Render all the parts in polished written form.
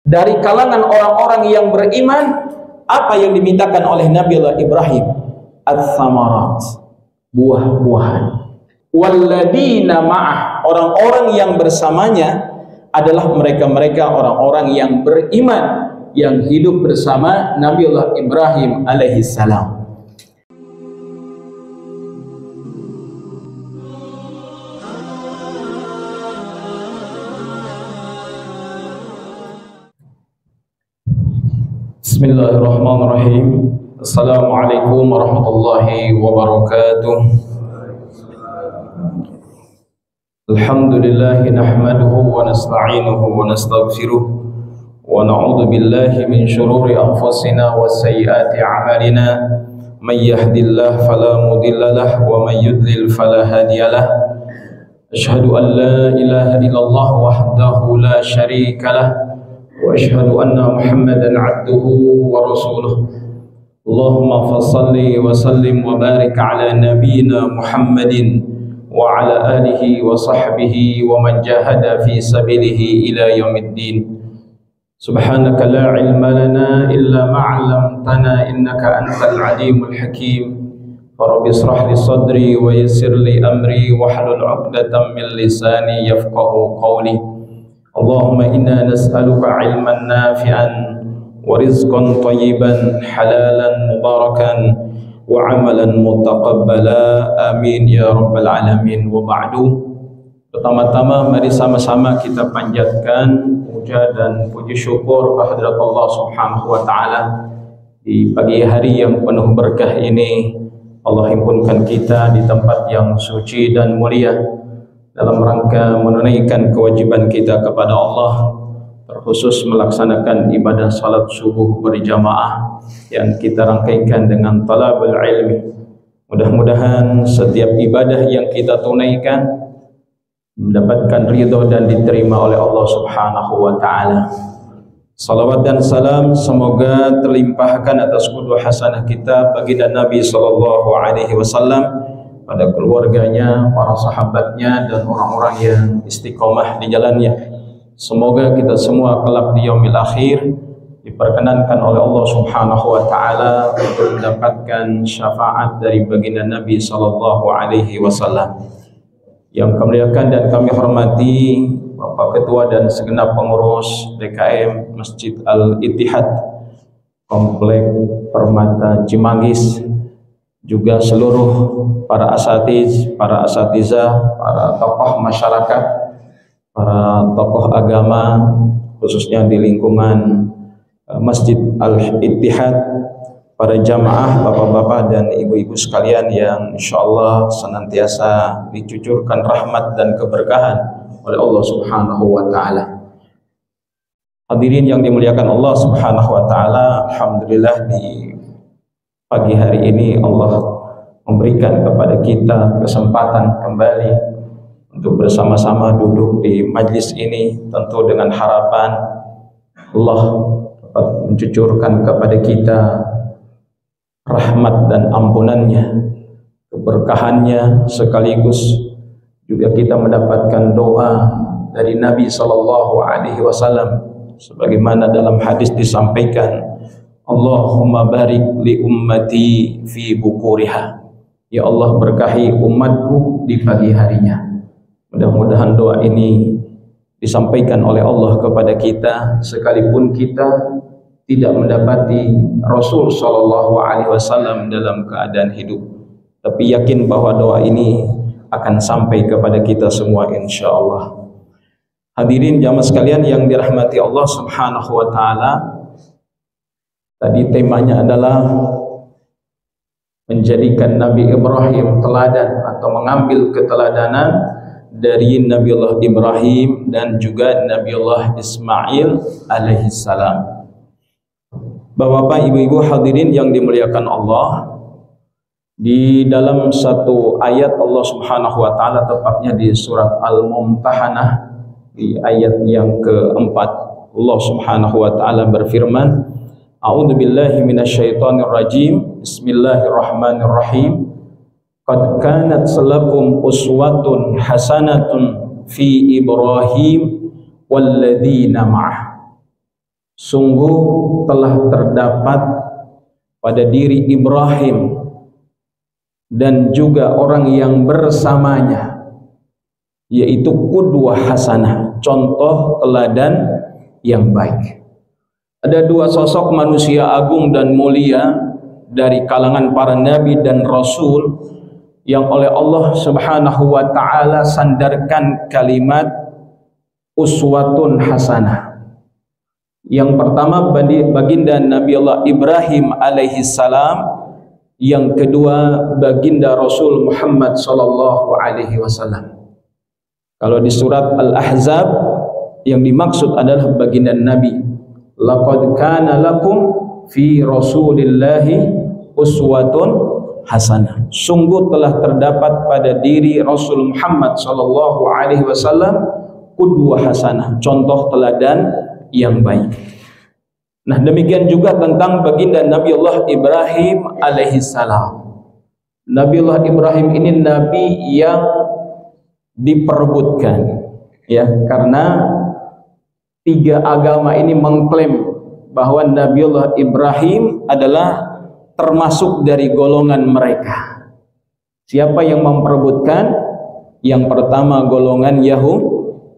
dari kalangan orang-orang yang beriman, apa yang dimintakan oleh Nabiullah Ibrahim? Ats-tsamarat, buah-buahan. Walladzina ma'ah, orang-orang yang bersamanya adalah mereka-mereka orang-orang yang beriman, yang hidup bersama Nabiullah Ibrahim alaihissalam. Bismillahirrahmanirrahim. Assalamualaikum warahmatullahi wabarakatuh. Alhamdulillah nahmaduhu wa nasta'inuhu wa nastaghfiruh wa na'udzu billahi min shururi anfusina wa sayyiati a'malina. May yahdihillahu fala mudilla lahu wa may yudlil fala hadiya lahu. Asyhadu an la ilaha illallah wahdahu la syarika lahu wa asyhadu anna Muhammadan 'abduhu wa rasuluh. Allahumma fassalli wa sallim wa barik ala nabiyyina Muhammadin wa ala alihi wa sahbihi wa man jahada fi sabilihi ila yaumiddin. Subhanaka la ilma lana illa ma 'allamtana innaka antal alimul hakim. Rabbi ishrah li sadri wa yassir li amri wahlul 'uqdatam min lisani yafqahu qawli. Allahumma inna nas'aluka ilman nafi'an wa rizqan tayyiban halalan mubarakan wa amalan mutaqabbala, amin ya rabbal alamin. Wa ba'du. Pertama-tama mari sama-sama kita panjatkan puja dan puji syukur kehadirat Allah Subhanahu wa taala. Di pagi hari yang penuh berkah ini Allah himpunkan kita di tempat yang suci dan mulia dalam rangka menunaikan kewajiban kita kepada Allah, terkhusus melaksanakan ibadah salat subuh berjamaah yang kita rangkaikan dengan talabul ilmi. Mudah-mudahan setiap ibadah yang kita tunaikan mendapatkan ridha dan diterima oleh Allah Subhanahu wa taala. Salawat dan salam semoga terlimpahkan atas qudwah hasanah kita baginda Nabi sallallahu alaihi wasallam, pada keluarganya, para sahabatnya, dan orang-orang yang istiqomah di jalannya. Semoga kita semua kelak di yaumil akhir diperkenankan oleh Allah Subhanahu wa taala untuk mendapatkan syafaat dari baginda Nabi sallallahu alaihi wasallam. Yang kami muliakan dan kami hormati Bapak Ketua dan segenap pengurus DKM Masjid Al-Ittihad Komplek Permata Cimanggis, juga seluruh para asatiz, para asatizah, para tokoh masyarakat, para tokoh agama, khususnya di lingkungan Masjid Al-Ittihad, para jamaah, bapak-bapak dan ibu-ibu sekalian yang insyaallah senantiasa dicucurkan rahmat dan keberkahan oleh Allah Subhanahu wa taala. Hadirin yang dimuliakan Allah Subhanahu wa taala, alhamdulillah di pagi hari ini Allah memberikan kepada kita kesempatan kembali untuk bersama-sama duduk di majlis ini, tentu dengan harapan Allah dapat mencucurkan kepada kita rahmat dan ampunannya, keberkahannya, sekaligus juga kita mendapatkan doa dari Nabi sallallahu alaihi wasallam sebagaimana dalam hadis disampaikan, Allahumma barik li ummati fi bukuriha. Ya Allah, berkahi umatku di pagi harinya. Mudah-mudahan doa ini disampaikan oleh Allah kepada kita sekalipun kita tidak mendapati Rasul sallallahu alaihi wasallam dalam keadaan hidup, tapi yakin bahwa doa ini akan sampai kepada kita semua insyaallah. Hadirin jamaah sekalian yang dirahmati Allah Subhanahu wa taala, tadi temanya adalah menjadikan Nabi Ibrahim teladan atau mengambil keteladanan dari Nabiullah Ibrahim dan juga Nabiullah Ismail alaihissalam. Bapak-bapak, ibu-ibu hadirin yang dimuliakan Allah, di dalam satu ayat Allah Subhanahu wa taala, tepatnya di surat Al-Mumtahanah di ayat yang keempat, Allah Subhanahu wa taala berfirman, A'udzu billahi minasyaitonir rajim. Bismillahirrahmanirrahim. Qad kanat lakum uswatun hasanatun fi Ibrahim walladzina ma'ah. sungguh telah terdapat pada diri Ibrahim dan juga orang yang bersamanya, yaitu qudwah hasanah, contoh teladan yang baik. Ada dua sosok manusia agung dan mulia dari kalangan para nabi dan rasul yang oleh Allah Subhanahu wa taala sandarkan kalimat uswatun hasanah. Yang pertama baginda Nabi Allah Ibrahim alaihi salam, yang kedua baginda Rasul Muhammad sallallahu alaihi wasallam. Kalau di surat Al-Ahzab yang dimaksud adalah baginda Nabi. Laqad kana lakum fi Rasulillahi uswatun hasanah. Sungguh telah terdapat pada diri Rasul Muhammad sallallahu alaihi wasallam qudwah hasanah, contoh teladan yang baik. Nah, demikian juga tentang baginda Nabi Allah Ibrahim alaihi salam. Nabi Allah Ibrahim ini nabi yang diperebutkan, ya, karena tiga agama ini mengklaim bahwa Nabi Allah Ibrahim adalah termasuk dari golongan mereka. Siapa yang memperebutkan? Yang pertama golongan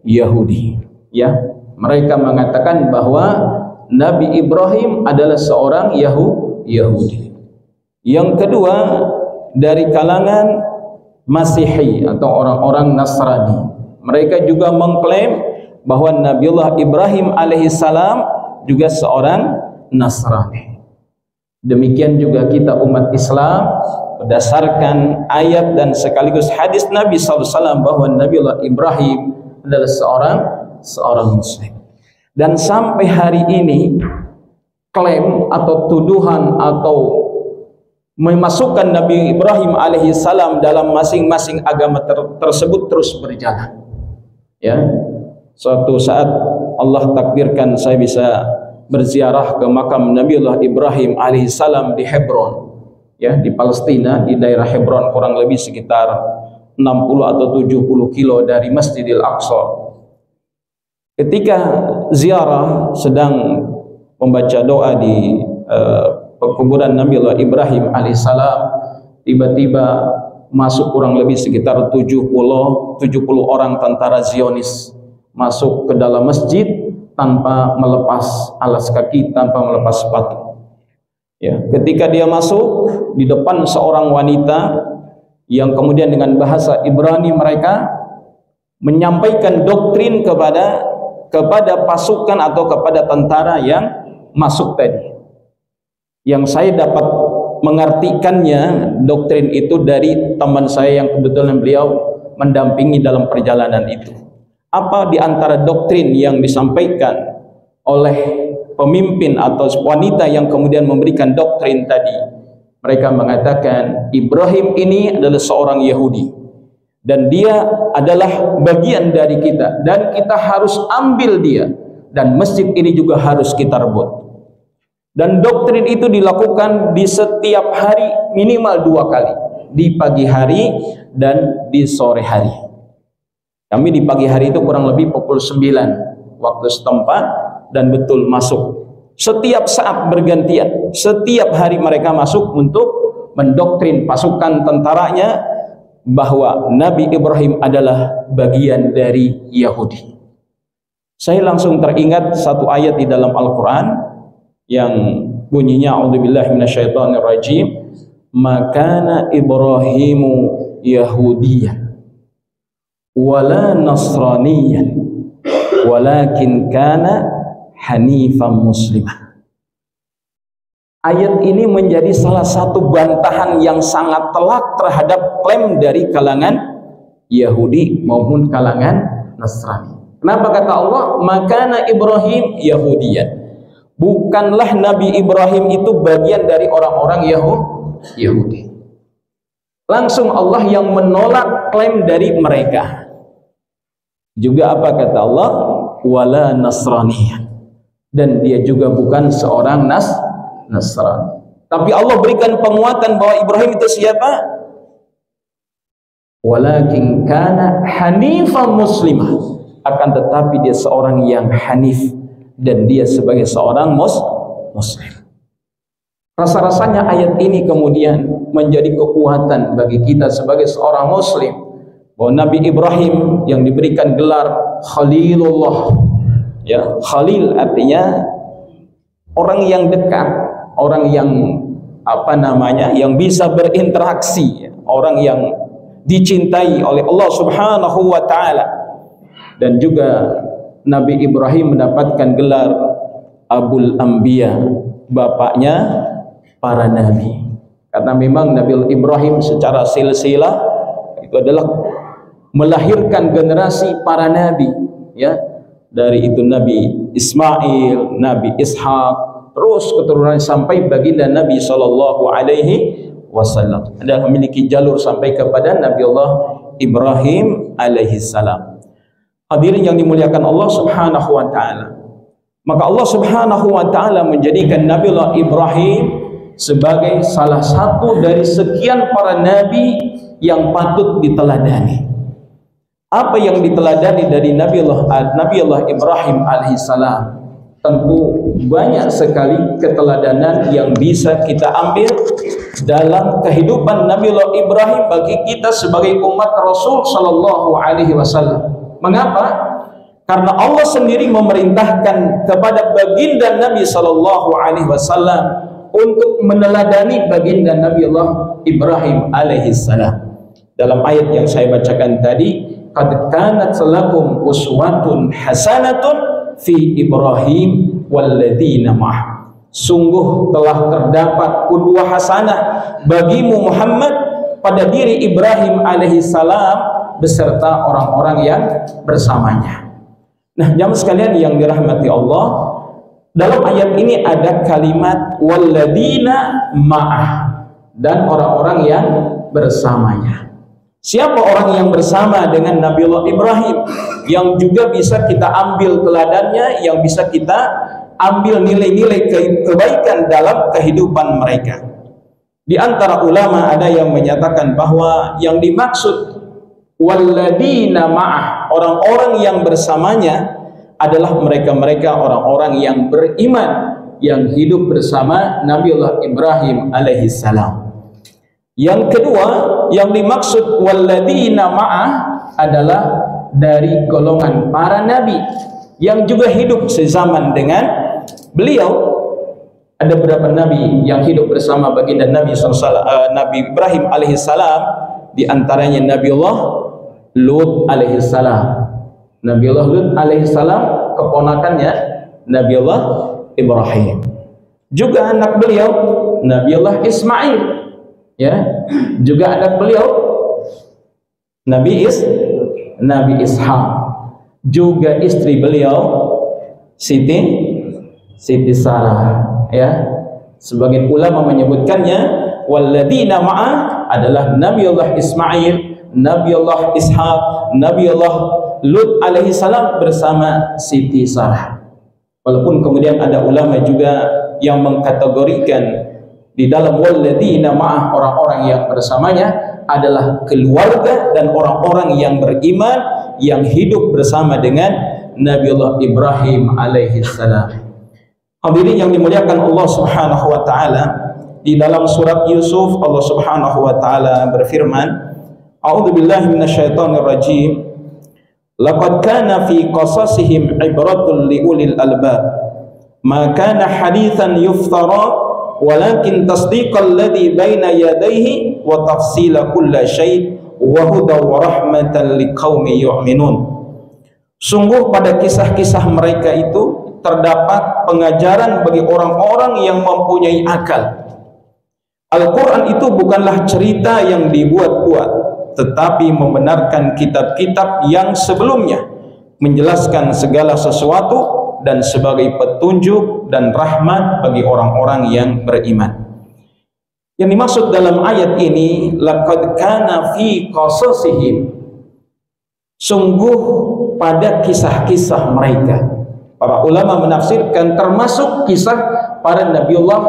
Yahudi, ya. Mereka mengatakan bahwa Nabi Ibrahim adalah seorang Yahudi. Yang kedua dari kalangan Masihi atau orang-orang Nasrani. Mereka juga mengklaim bahwa Nabiullah Ibrahim alaihissalam juga seorang Nasrani. Demikian juga kita umat Islam berdasarkan ayat dan sekaligus hadis Nabi SAW bahwa Nabiullah Ibrahim adalah seorang muslim. Dan sampai hari ini klaim atau tuduhan atau memasukkan Nabi Ibrahim alaihissalam dalam masing-masing agama tersebut terus berjalan, ya. Suatu saat Allah takdirkan saya bisa berziarah ke makam Nabiullah Ibrahim alaihissalam di Hebron, ya, di Palestina, di daerah Hebron, kurang lebih sekitar 60 atau 70 kilo dari Masjidil Aqsa. Ketika ziarah sedang membaca doa di kuburan Nabiullah Ibrahim alaihissalam, tiba-tiba masuk kurang lebih sekitar 70 orang tentara Zionis masuk ke dalam masjid tanpa melepas alas kaki, tanpa melepas sepatu. Ya, ketika dia masuk di depan seorang wanita yang kemudian dengan bahasa Ibrani mereka menyampaikan doktrin kepada pasukan atau kepada tentara yang masuk tadi. Yang saya dapat mengartikannya doktrin itu dari teman saya yang kebetulan beliau mendampingi dalam perjalanan itu. Apa di antara doktrin yang disampaikan oleh pemimpin atau wanita yang kemudian memberikan doktrin tadi? Mereka mengatakan Ibrahim ini adalah seorang Yahudi dan dia adalah bagian dari kita dan kita harus ambil dia, dan masjid ini juga harus kita rebut. Dan doktrin itu dilakukan di setiap hari minimal 2 kali, di pagi hari dan di sore hari. Kami di pagi hari itu kurang lebih pukul 9 waktu setempat dan betul masuk. Setiap saat bergantian, setiap hari mereka masuk untuk mendoktrin pasukan tentaranya bahwa Nabi Ibrahim adalah bagian dari Yahudi. Saya langsung teringat satu ayat di dalam Al-Quran yang bunyinya a'udzubillahi minasyaitonirrajim, makana Ibrahimu Yahudiyan wala Nasraniyan walakin kana hanifan muslimah. Ayat ini menjadi salah satu bantahan yang sangat telak terhadap klaim dari kalangan Yahudi maupun kalangan Nasrani. Kenapa kata Allah makana Ibrahim Yahudiyan? Bukanlah Nabi Ibrahim itu bagian dari orang-orang Yahudi. Langsung Allah yang menolak klaim dari mereka. Juga apa kata Allah? Wala Nasraniyan. Dan dia juga bukan seorang Nasrani. Tapi Allah berikan penguatan bahwa Ibrahim itu siapa? Walakin kana hanifan muslimah. Akan tetapi dia seorang yang hanif, dan dia sebagai seorang muslim. Rasa-rasanya ayat ini kemudian menjadi kekuatan bagi kita sebagai seorang muslim, bahwa Nabi Ibrahim yang diberikan gelar Khalilullah, ya, Khalil artinya orang yang dekat, orang yang yang bisa berinteraksi, orang yang dicintai oleh Allah Subhanahu wa taala. Dan juga Nabi Ibrahim mendapatkan gelar Abul Anbiya, bapaknya para nabi. Karena memang Nabi Ibrahim secara silsilah itu adalah melahirkan generasi para nabi, ya. Dari itu Nabi Ismail, Nabi Ishak, terus keturunan sampai baginda Nabi sallallahu alaihi wasallam. Ada memiliki jalur sampai kepada Nabi Allah Ibrahim alaihi salam. Hadirin yang dimuliakan Allah Subhanahu wa taala. Maka Allah Subhanahu wa taala menjadikan Nabi Allah Ibrahim sebagai salah satu dari sekian para nabi yang patut diteladani. Apa yang diteladani dari Nabi Allah Ibrahim alaihissalam? Tentu banyak sekali keteladanan yang bisa kita ambil dalam kehidupan Nabi Allah Ibrahim bagi kita sebagai umat Rasul sallallahu alaihi wasallam. Mengapa? Karena Allah sendiri memerintahkan kepada baginda Nabi sallallahu alaihi wasallam untuk meneladani baginda Nabi Allah Ibrahim alaihissalam. Dalam ayat yang saya bacakan tadi, qad kanat lakum uswatun hasanatun fi Ibrahim walladzina ma'ah. Sungguh telah terdapat qudwah hasanah bagimu Muhammad pada diri Ibrahim alaihissalam beserta orang-orang yang bersamanya. Nah, jamaah sekalian yang dirahmati Allah, dalam ayat ini ada kalimat walladzina ma'ah, dan orang-orang yang bersamanya. Siapa orang yang bersama dengan Nabi Allah Ibrahim yang juga bisa kita ambil teladannya, yang bisa kita ambil nilai-nilai kebaikan dalam kehidupan mereka? Di antara ulama ada yang menyatakan bahwa yang dimaksud walladzina ma'ah, orang-orang yang bersamanya, adalah mereka-mereka orang-orang yang beriman, yang hidup bersama Nabi Allah Ibrahim alaihissalam. Yang kedua, yang dimaksud walladzina ma'ah adalah dari golongan para nabi yang juga hidup sezaman dengan beliau. Ada beberapa nabi yang hidup bersama baginda Nabi Nabi Ibrahim alaihissalam, di antaranya Nabi Allah Lut alaihissalam. Nabi Allah Lut alaihissalam keponakannya Nabi Allah Ibrahim. Juga anak beliau Nabi Allah Ismail, ya. Juga anak beliau Nabi Ishak. Juga istri beliau Siti Sarah, ya. Sebagian ulama menyebutkannya walladzina ma'ah adalah Nabi Allah Ismail, Nabi Allah Ishak, Nabi Allah Lut alaihissalam bersama Siti Sarah. Walaupun kemudian ada ulama juga yang mengkategorikan di dalam walladzina ma'ah, orang-orang yang bersamanya adalah keluarga dan orang-orang yang beriman yang hidup bersama dengan Nabi Allah Ibrahim alaihissalam. Hadirin yang dimuliakan Allah Subhanahu wa taala, di dalam surat Yusuf Allah Subhanahu wa taala berfirman, a'udzubillahi minasyaitonir rajim, laqad kana fi qasasihim ibratun liulil albab ma kana hadithan yuftara walakin tasdiqal ladzi baina yadayhi wa tafsila kulli syai' wa hudaw wa rahmatan liqaumin yu'minun. Sungguh pada kisah-kisah mereka itu terdapat pengajaran bagi orang-orang yang mempunyai akal. Al-Quran itu bukanlah cerita yang dibuat-buat, tetapi membenarkan kitab-kitab yang sebelumnya, menjelaskan segala sesuatu dan sebagai petunjuk dan rahmat bagi orang-orang yang beriman. Yang dimaksud dalam ayat ini, laqad kana fi qasasihim, sungguh pada kisah-kisah mereka. Para ulama menafsirkan termasuk kisah para Nabiullah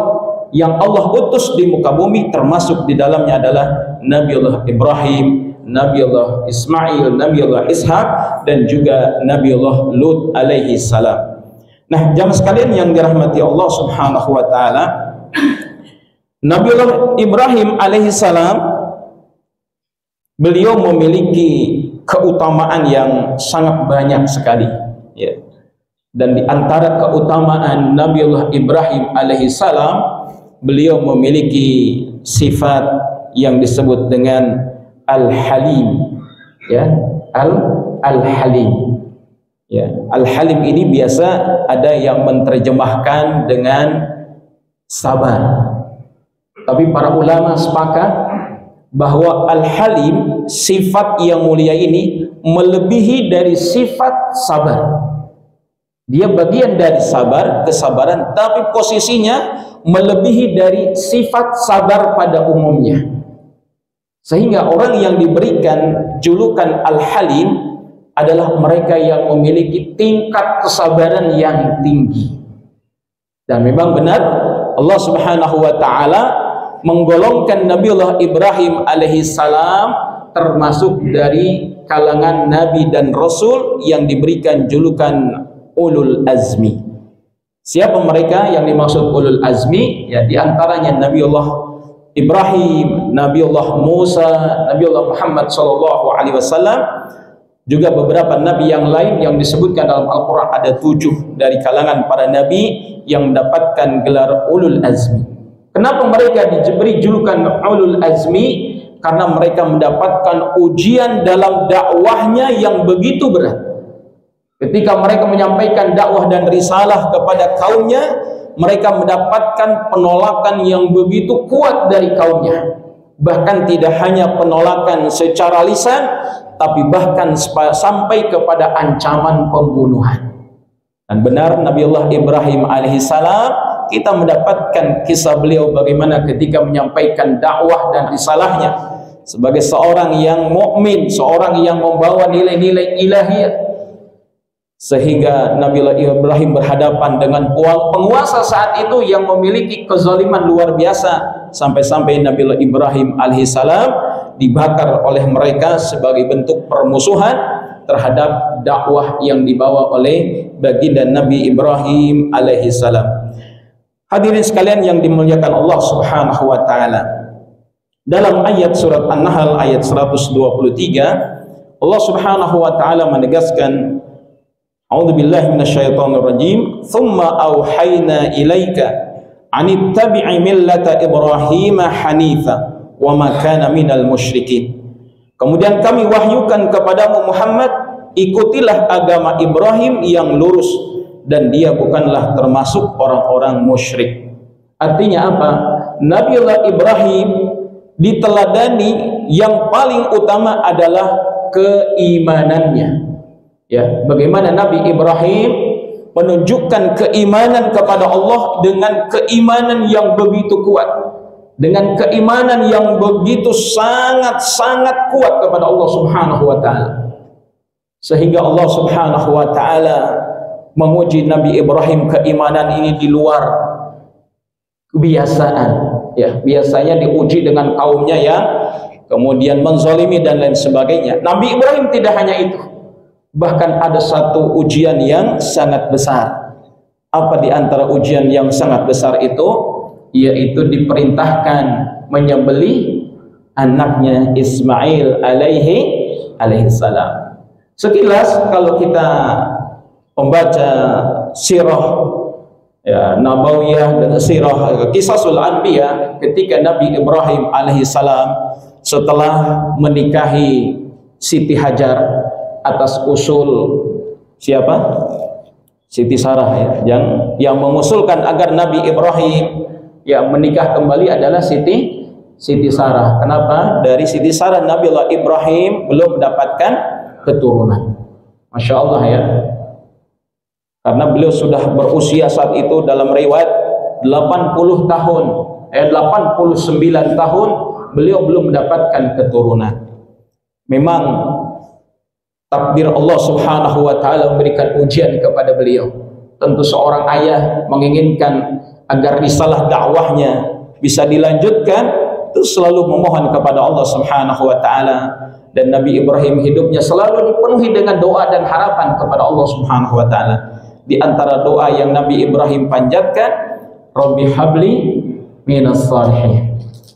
yang Allah utus di muka bumi, termasuk di dalamnya adalah Nabiullah Ibrahim, Nabiullah Ismail, Nabiullah Ishak, dan juga Nabiullah Lut alaihi salam. Nah, jamaah sekalian yang dirahmati Allah Subhanahu wa taala, Nabiullah Ibrahim alaihissalam, beliau memiliki keutamaan yang sangat banyak sekali, ya. Dan di antara keutamaan Nabiullah Ibrahim alaihissalam, beliau memiliki sifat yang disebut dengan Al-Halim, ya, Al-Halim. Ya, Al-Halim ini biasa ada yang menerjemahkan dengan sabar. Tapi para ulama sepakat bahwa Al-Halim, sifat yang mulia ini melebihi dari sifat sabar. Dia bagian dari sabar, kesabaran, tapi posisinya melebihi dari sifat sabar pada umumnya. Sehingga orang yang diberikan julukan Al-Halim adalah mereka yang memiliki tingkat kesabaran yang tinggi. Dan memang benar Allah Subhanahu wa taala menggolongkan Nabiullah Ibrahim alaihissalam termasuk dari kalangan nabi dan rasul yang diberikan julukan ulul azmi. Siapa mereka yang dimaksud ulul azmi? Ya, di antaranya Nabiullah Ibrahim, Nabiullah Musa, Nabiullah Muhammad sallallahu alaihi wasallam, juga beberapa nabi yang lain yang disebutkan dalam Al-Qur'an. Ada 7 dari kalangan para nabi yang mendapatkan gelar ulul azmi. Kenapa mereka diberi julukan ulul azmi? Karena mereka mendapatkan ujian dalam dakwahnya yang begitu berat. Ketika mereka menyampaikan dakwah dan risalah kepada kaumnya, mereka mendapatkan penolakan yang begitu kuat dari kaumnya. Bahkan tidak hanya penolakan secara lisan, tapi bahkan sampai kepada ancaman pembunuhan. Dan benar Nabiullah Ibrahim alaihissalam, kita mendapatkan kisah beliau bagaimana ketika menyampaikan dakwah dan risalahnya sebagai seorang yang mukmin, seorang yang membawa nilai-nilai ilahiyah, sehingga Nabiullah Ibrahim berhadapan dengan penguasa saat itu yang memiliki kezaliman luar biasa, sampai-sampai Nabiullah Ibrahim alaihissalam dibakar oleh mereka sebagai bentuk permusuhan terhadap dakwah yang dibawa oleh baginda Nabi Ibrahim alaihissalam. Hadirin sekalian yang dimuliakan Allah Subhanahu wa taala, dalam ayat surat An-Nahl ayat 123, Allah Subhanahu wa taala menegaskan, A'udzubillahi minasyaitonirrajim, "Tsumma auhayna ilaika anittabi'i millata Ibrahim hanifa wa ma kana minal musyrikin." Kemudian kami wahyukan kepadamu Muhammad, ikutilah agama Ibrahim yang lurus dan dia bukanlah termasuk orang-orang musyrik. Artinya apa? Nabiullah Ibrahim diteladani yang paling utama adalah keimanannya. Ya, bagaimana Nabi Ibrahim menunjukkan keimanan kepada Allah dengan keimanan yang begitu kuat, dengan keimanan yang begitu sangat-sangat kuat kepada Allah Subhanahu wa taala. Sehingga Allah Subhanahu wa taala memuji Nabi Ibrahim, keimanan ini di luar kebiasaan. Ya, biasanya diuji dengan kaumnya yang kemudian menzalimi dan lain sebagainya. Nabi Ibrahim tidak hanya itu. Bahkan ada satu ujian yang sangat besar. Apa di antara ujian yang sangat besar itu? Yaitu diperintahkan menyembelih anaknya Ismail alaihissalam. Sekilas kalau kita membaca sirah ya, Nabawiyah dan sirah Qisasul Anbiya, ketika Nabi Ibrahim alaihissalam setelah menikahi Siti Hajar atas usul siapa? Siti Sarah, ya, yang mengusulkan agar Nabi Ibrahim ya menikah kembali adalah Siti Sarah. Kenapa? Dari Siti Sarah Nabiullah Ibrahim belum mendapatkan keturunan. Masya Allah ya. Karena beliau sudah berusia saat itu dalam riwayat 80 tahun, 89 tahun beliau belum mendapatkan keturunan. Memang takdir Allah Subhanahu wa taala memberikan ujian kepada beliau. Tentu seorang ayah menginginkan agar risalah dakwahnya bisa dilanjutkan, itu selalu memohon kepada Allah Subhanahu wa taala. Dan Nabi Ibrahim hidupnya selalu dipenuhi dengan doa dan harapan kepada Allah Subhanahu wa taala. Di antara doa yang Nabi Ibrahim panjatkan, Rabbi habli minas shalihin.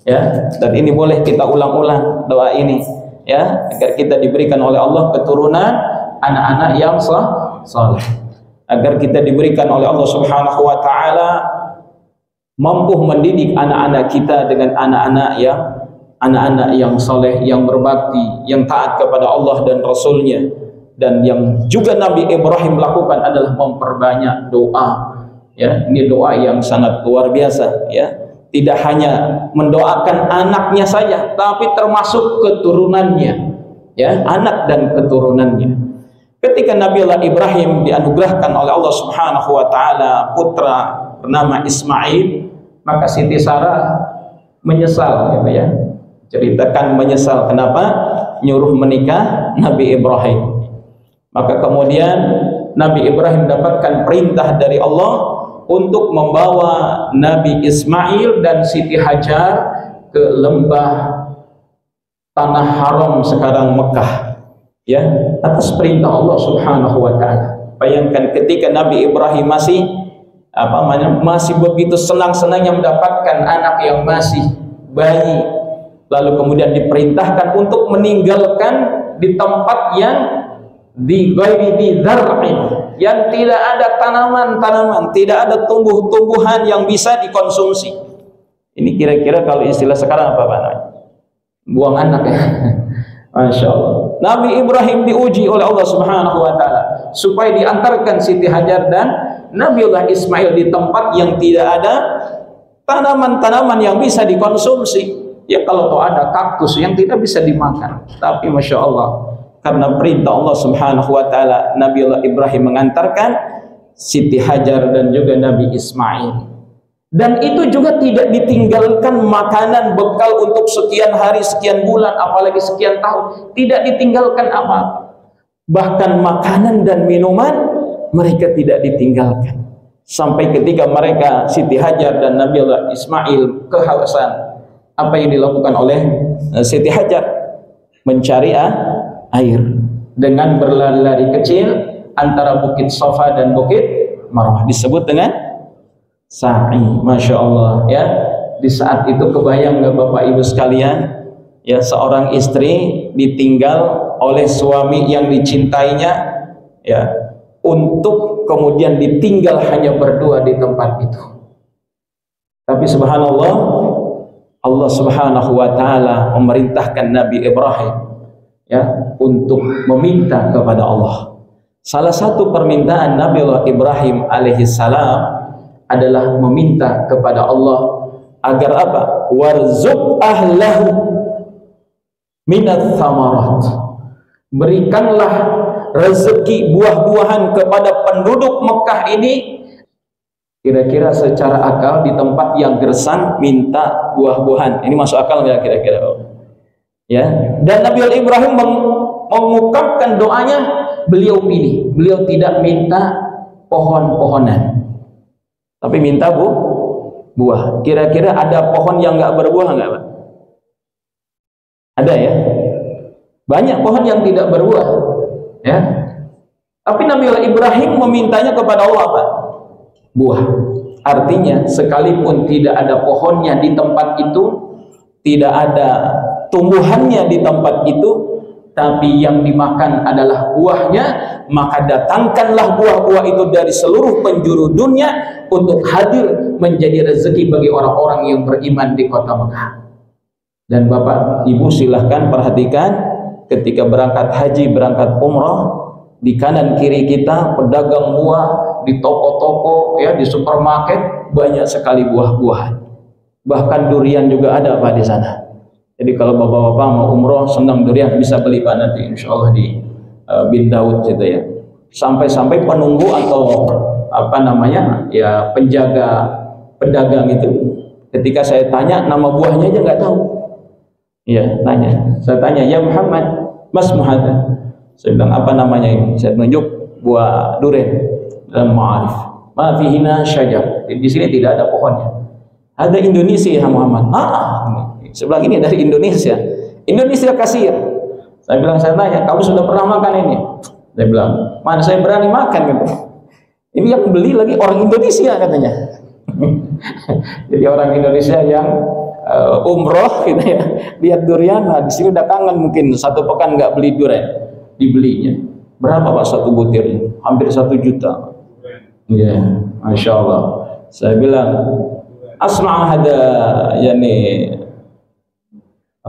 Ya, dan ini boleh kita ulang-ulang doa ini, ya, agar kita diberikan oleh Allah keturunan anak-anak yang saleh, agar kita diberikan oleh Allah Subhanahu wa taala mampu mendidik anak-anak kita dengan anak-anak yang saleh, yang berbakti, yang taat kepada Allah dan Rasulnya. Dan yang juga Nabi Ibrahim lakukan adalah memperbanyak doa. Ya, ini doa yang sangat luar biasa, ya. Tidak hanya mendoakan anaknya saja, tapi termasuk keturunannya, ya, anak dan keturunannya. Ketika Nabiullah Ibrahim dianugerahkan oleh Allah Subhanahu wa taala putra bernama Ismail, maka Siti Sarah menyesal, gitu ya. Ceritakan menyesal kenapa nyuruh menikah Nabi Ibrahim. Maka kemudian Nabi Ibrahim dapatkan perintah dari Allah untuk membawa Nabi Ismail dan Siti Hajar ke lembah tanah haram sekarang Mekah, ya, atas perintah Allah Subhanahu wa taala. Bayangkan ketika Nabi Ibrahim masih begitu senang-senangnya mendapatkan anak yang masih bayi, lalu kemudian diperintahkan untuk meninggalkan di tempat yang di ghairi dzar'in, yang tidak ada tanaman-tanaman, tidak ada tumbuh-tumbuhan yang bisa dikonsumsi. Ini kira-kira kalau istilah sekarang apa Pak? Buang anak, ya. Masya Allah. Nabi Ibrahim diuji oleh Allah Subhanahu wa taala supaya diantarkan Siti Hajar dan Nabiullah Ismail di tempat yang tidak ada tanaman-tanaman yang bisa dikonsumsi. Ya, kalau toh ada kaktus yang tidak bisa dimakan. Tapi Masya Allah, karena perintah Allah Subhanahu wa taala, Nabiullah Ibrahim mengantarkan Siti Hajar dan juga Nabi Ismail. Dan itu juga tidak ditinggalkan makanan bekal untuk sekian hari, sekian bulan, apalagi sekian tahun. Tidak ditinggalkan apa-apa. Bahkan makanan dan minuman mereka tidak ditinggalkan. Sampai ketika mereka, Siti Hajar dan Nabiullah Ismail, kehausan. Apa yang dilakukan oleh Siti Hajar? Mencari air dengan berlari-lari kecil antara Bukit Safa dan Bukit Marwah, disebut dengan sa'i. Masya Allah, ya. Di saat itu kebayang nggak Bapak Ibu sekalian, ya, seorang istri ditinggal oleh suami yang dicintainya, ya, untuk kemudian ditinggal hanya berdua di tempat itu. Tapi subhanallah, Allah Subhanahu wa taala memerintahkan Nabi Ibrahim, ya, untuk meminta kepada Allah. Salah satu permintaan Nabiullah Ibrahim alaihissalam adalah meminta kepada Allah agar apa? Warzuq ahlahu minats tsamarat. Berikanlah rezeki buah-buahan kepada penduduk Mekah ini. Kira-kira secara akal di tempat yang gersang minta buah-buahan, ini masuk akal nggak kira-kira? Ya, dan Nabi Ibrahim mengungkapkan doanya, beliau pilih, beliau tidak minta pohon-pohonan, tapi minta buah. Kira-kira ada pohon yang nggak berbuah nggak, Pak? Ada, ya, banyak pohon yang tidak berbuah, ya. Tapi Nabi Ibrahim memintanya kepada Allah apa? Buah. Artinya sekalipun tidak ada pohonnya di tempat itu, tidak ada tumbuhannya di tempat itu, tapi yang dimakan adalah buahnya, maka datangkanlah buah-buah itu dari seluruh penjuru dunia untuk hadir menjadi rezeki bagi orang-orang yang beriman di kota Mekah. Dan Bapak Ibu silahkan perhatikan ketika berangkat haji, berangkat umrah, di kanan kiri kita pedagang buah, di toko-toko, ya, di supermarket banyak sekali buah-buahan. Bahkan durian juga ada Pak di sana. Jadi kalau bapak-bapak mau umroh senang durian, bisa beli Pak nanti insya Allah di Bin Daud gitu, ya. Sampai-sampai penunggu atau apa namanya, ya, penjaga pedagang itu, ketika saya tanya nama buahnya aja nggak tahu. Ya, saya tanya, ya Muhammad, Mas Muhammad, saya bilang apa namanya ini? Saya tunjuk buah durian dalam Ma'arif. Ma fihina syajar. Di sini tidak ada pohonnya. Ada Indonesia ya Muhammad. Saya bilang ini dari Indonesia. Indonesia kasir. Saya bilang, saya tanya, kamu sudah pernah makan ini? Saya bilang, mana saya berani makan gitu. Ini yang beli lagi orang Indonesia katanya. Jadi orang Indonesia yang umroh gitu ya, lihat durian, nah di sini udah kangen, mungkin 1 pekan nggak beli durian, dibelinya. Berapa Pak satu butirnya? Hampir 1 juta. Ya, Masya Allah. Saya bilang, asma' hada yani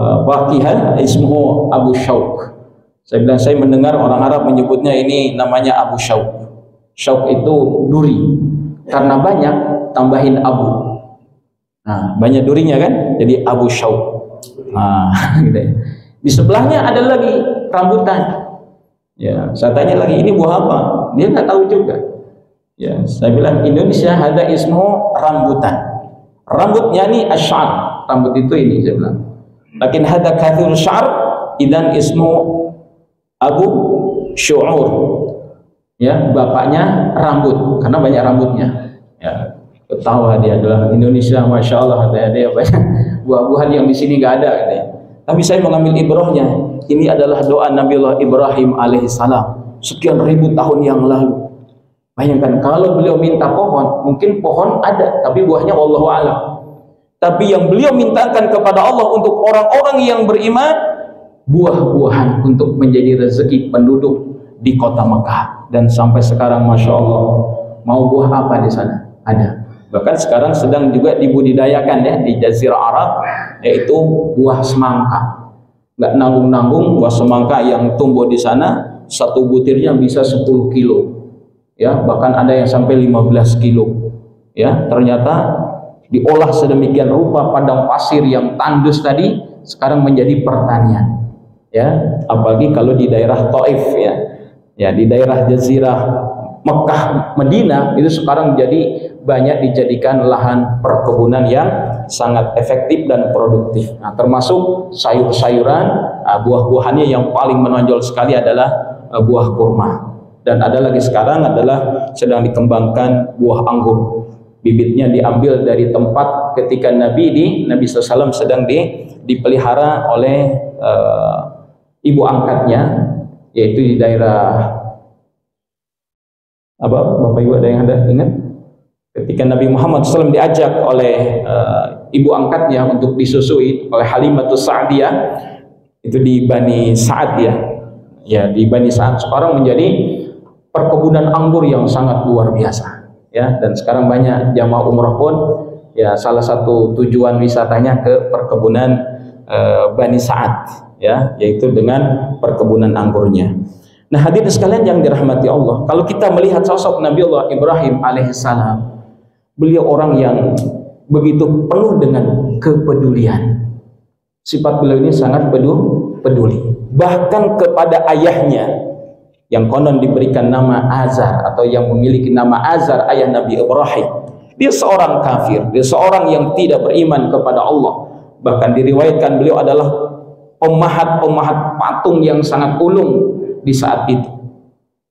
waqihan ismuhu Abu Syauq. Saya bilang, saya mendengar orang Arab menyebutnya ini namanya Abu Syauq. Syauq itu duri, karena banyak tambahin abu. Nah, banyak durinya kan, jadi Abu Syauq. Nah, gitu ya. Di sebelahnya ada lagi rambutan. Ya, saya tanya lagi, ini buah apa? Dia nggak tahu juga. Ya, saya bilang Indonesia ada ismu rambutan. Rambutnya ini asy'ar. Rambut itu ini saya bilang. Lakin hada kathir sy'ar idan ismu Abu Syu'ur. Ya, bapaknya rambut karena banyak rambutnya. Ya, ketawa dia adalah Indonesia, Masya Allah, ada banyak buah-buahan yang di sini nggak ada gitu ya. Tapi saya mengambil ibrahnya, ini adalah doa Nabiullah Ibrahim alaihissalam sekian ribu tahun yang lalu. Bayangkan kalau beliau minta pohon, mungkin pohon ada tapi buahnya wallahu a'lam. Tapi yang beliau mintakan kepada Allah untuk orang-orang yang beriman, buah-buahan untuk menjadi rezeki penduduk di kota Mekah. Dan sampai sekarang Masya Allah, mau buah apa di sana? Ada. Bahkan sekarang sedang juga dibudidayakan ya di Jazirah Arab, yaitu buah semangka. Nggak nanggung-nanggung, buah semangka yang tumbuh di sana, 1 butirnya bisa 10 kilo. Ya, bahkan ada yang sampai 15 kilo. Ya, ternyata diolah sedemikian rupa padang pasir yang tandus tadi sekarang menjadi pertanian. Ya, apalagi kalau di daerah Taif ya. Ya, di daerah Jazirah Mekah, Medina itu sekarang jadi banyak dijadikan lahan perkebunan yang sangat efektif dan produktif. Nah, termasuk sayur-sayuran, buah-buahannya yang paling menonjol sekali adalah buah kurma. Dan ada lagi sekarang adalah sedang dikembangkan buah anggur. Bibitnya diambil dari tempat ketika Nabi SAW sedang dipelihara oleh ibu angkatnya, yaitu di daerah apa? Bapak Ibu ada yang ingat? Ketika Nabi Muhammad SAW diajak oleh ibu angkatnya untuk disusui oleh Halimatus Sa'diyah, itu di Bani Sa'ad ya. Ya, di Bani Sa'ad sekarang menjadi perkebunan anggur yang sangat luar biasa. Ya, dan sekarang banyak jamaah umrah pun ya salah satu tujuan wisatanya ke perkebunan Bani Sa'ad ya, yaitu dengan perkebunan anggurnya. Nah, hadirin sekalian yang dirahmati Allah, kalau kita melihat sosok Nabiullah Ibrahim alaihissalam, beliau orang yang begitu penuh dengan kepedulian. Sifat beliau ini sangat peduli. Bahkan kepada ayahnya yang konon diberikan nama Azar atau yang memiliki nama Azar, ayah Nabi Ibrahim. Dia seorang kafir, dia seorang yang tidak beriman kepada Allah. Bahkan diriwayatkan beliau adalah pemahat patung yang sangat ulung di saat itu.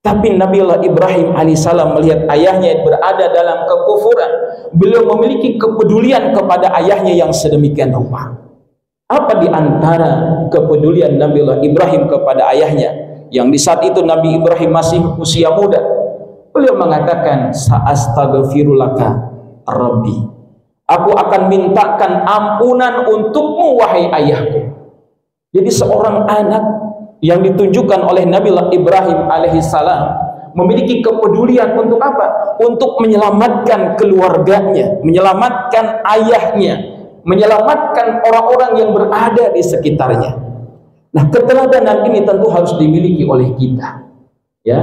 Tapi Nabiullah Ibrahim alaihissalam melihat ayahnya berada dalam kekufuran, beliau memiliki kepedulian kepada ayahnya yang sedemikian rupa. Apa di antara kepedulian Nabiullah Ibrahim kepada ayahnya, yang di saat itu Nabi Ibrahim masih usia muda? Beliau mengatakan, sa'astaghfirulaka Rabbi, aku akan mintakan ampunan untukmu wahai ayahku. Jadi seorang anak yang ditunjukkan oleh Nabiullah Ibrahim alaihissalam memiliki kepedulian untuk apa? Untuk menyelamatkan keluarganya, menyelamatkan ayahnya, menyelamatkan orang-orang yang berada di sekitarnya. Nah, keteladanan ini tentu harus dimiliki oleh kita. Ya,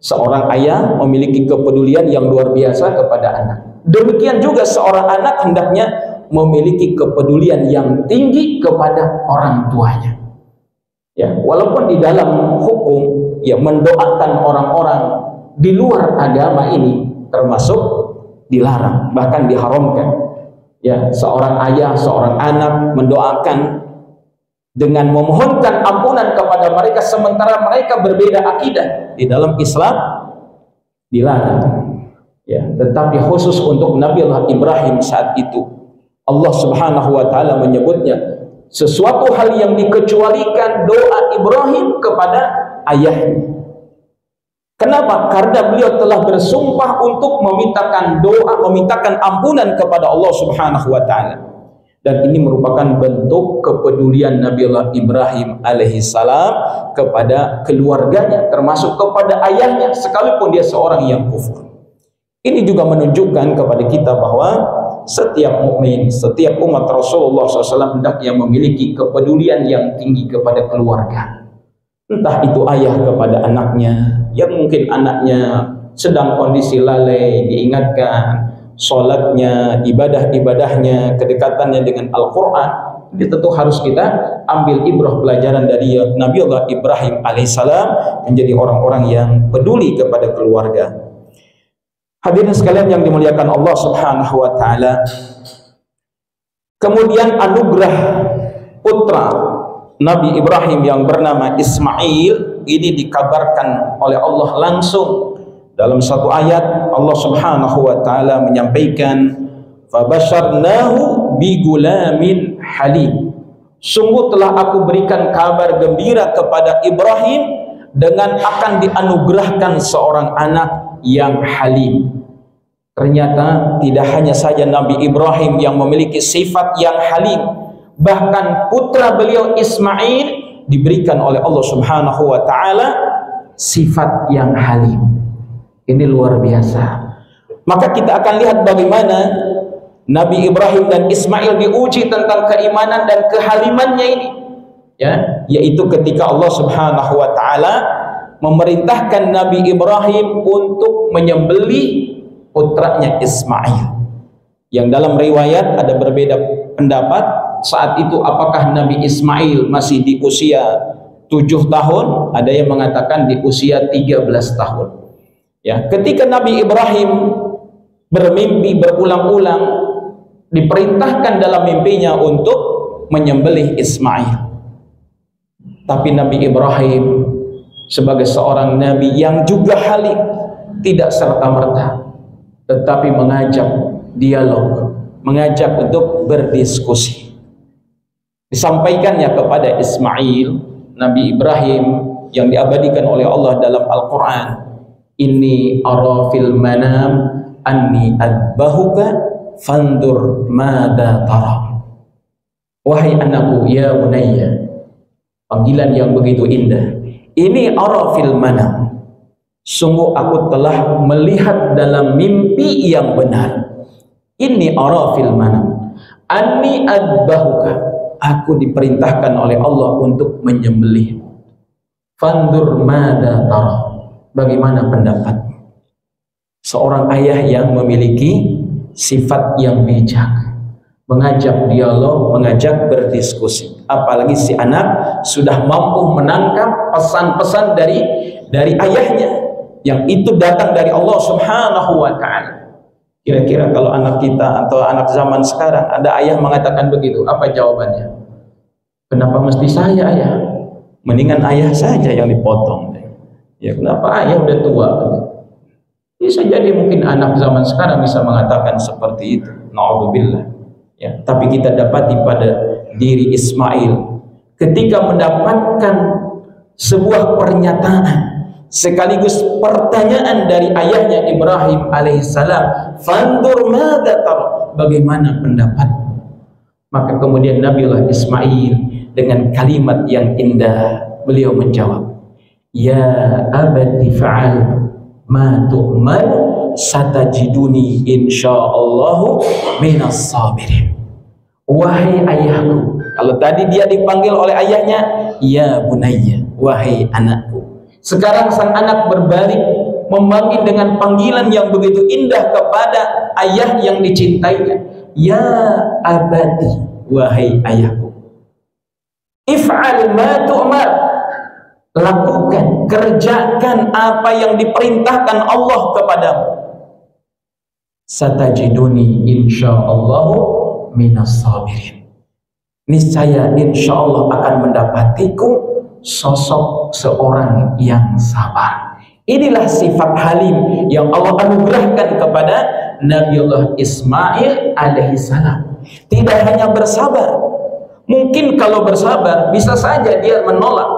seorang ayah memiliki kepedulian yang luar biasa kepada anak. Demikian juga seorang anak hendaknya memiliki kepedulian yang tinggi kepada orang tuanya. Ya, walaupun di dalam hukum ya mendoakan orang-orang di luar agama ini termasuk dilarang, bahkan diharamkan. Ya, seorang ayah, seorang anak mendoakan dengan memohonkan ampunan kepada mereka sementara mereka berbeda akidah, di dalam Islam dilarang. Ya, tetapi khusus untuk Nabiullah Ibrahim saat itu Allah Subhanahu wa taala menyebutnya sesuatu hal yang dikecualikan doa Ibrahim kepada ayahnya. Kenapa? Karena beliau telah bersumpah untuk memintakan doa, memintakan ampunan kepada Allah Subhanahu wa taala. Dan ini merupakan bentuk kepedulian Nabiullah Ibrahim alaihissalam kepada keluarganya, termasuk kepada ayahnya, sekalipun dia seorang yang kufur. Ini juga menunjukkan kepada kita bahwa setiap mukmin, setiap umat Rasulullah SAW hendaknya memiliki kepedulian yang tinggi kepada keluarga. Entah itu ayah kepada anaknya, yang mungkin anaknya sedang kondisi lalai, diingatkan sholatnya, ibadah-ibadahnya, kedekatannya dengan Al-Quran. Ini tentu harus kita ambil ibrah pelajaran dari Nabiullah Ibrahim alaihissalam, menjadi orang-orang yang peduli kepada keluarga. Hadirin sekalian yang dimuliakan Allah Subhanahu wa taala. Kemudian anugerah putra Nabi Ibrahim yang bernama Ismail ini dikabarkan oleh Allah langsung dalam satu ayat. Allah Subhanahu wa taala menyampaikan, "Fabasyarnahu bigulamin halim." Sungguh telah aku berikan kabar gembira kepada Ibrahim dengan akan dianugerahkan seorang anak yang halim. Ternyata tidak hanya saja Nabi Ibrahim yang memiliki sifat yang halim, bahkan putra beliau Ismail diberikan oleh Allah Subhanahu wa taala sifat yang halim. Ini luar biasa. Maka kita akan lihat bagaimana Nabi Ibrahim dan Ismail diuji tentang keimanan dan kehalimannya ini, ya, yaitu ketika Allah Subhanahu wa taala memerintahkan Nabi Ibrahim untuk menyembelih putranya Ismail. Yang dalam riwayat ada berbeda pendapat saat itu, apakah Nabi Ismail masih di usia 7 tahun, ada yang mengatakan di usia 13 tahun. Ya, ketika Nabi Ibrahim bermimpi berulang-ulang, diperintahkan dalam mimpinya untuk menyembelih Ismail. Tapi Nabi Ibrahim sebagai seorang nabi yang juga halim, tidak serta-merta, tetapi mengajak dialog, mengajak untuk berdiskusi. Disampaikannya kepada Ismail, Nabi Ibrahim yang diabadikan oleh Allah dalam Al-Quran, "Inni ara fil manam anni adbahuka fandur mada tara." Wahai anakku, ya bunayya, panggilan yang begitu indah. Ini ara fil manam, sungguh aku telah melihat dalam mimpi yang benar. Ini ara fil manam anni adbahuka, aku diperintahkan oleh Allah untuk menyembelih. Fandur mada tara, bagaimana pendapat? Seorang ayah yang memiliki sifat yang bijak, mengajak dialog, mengajak berdiskusi. Apalagi si anak sudah mampu menangkap pesan-pesan dari ayahnya yang itu datang dari Allah Subhanahu wa taala. Kira-kira kalau anak kita atau anak zaman sekarang ada ayah mengatakan begitu, apa jawabannya? Kenapa mesti saya, ayah? Mendingan ayah saja yang dipotong. Ya, kenapa ayah udah tua? Bisa jadi mungkin anak zaman sekarang bisa mengatakan seperti itu. Na'udzubillah. Ya, tapi kita dapati pada diri Ismail ketika mendapatkan sebuah pernyataan sekaligus pertanyaan dari ayahnya Ibrahim alaihissalam, "Fandur madza tara?" Bagaimana pendapatmu? Maka kemudian Nabiullah Ismail dengan kalimat yang indah beliau menjawab, "Ya abati fa'al ma tu'mar satajiduni insyaallahu minas sabirin." Wahai ayahku, kalau tadi dia dipanggil oleh ayahnya, ya bunayya, wahai anakku. Sekarang sang anak berbalik memanggil dengan panggilan yang begitu indah kepada ayah yang dicintainya. Ya abadi, wahai ayahku. If'al ma tu'mar, lakukan, kerjakan apa yang diperintahkan Allah kepadamu. Satajiduni insyaallahu minas sabirin. Niscaya insyaallah akan mendapatiku sosok seorang yang sabar. Inilah sifat halim yang Allah anugerahkan kepada Nabiullah Ismail alaihissalam. Tidak hanya bersabar, mungkin kalau bersabar bisa saja dia menolak,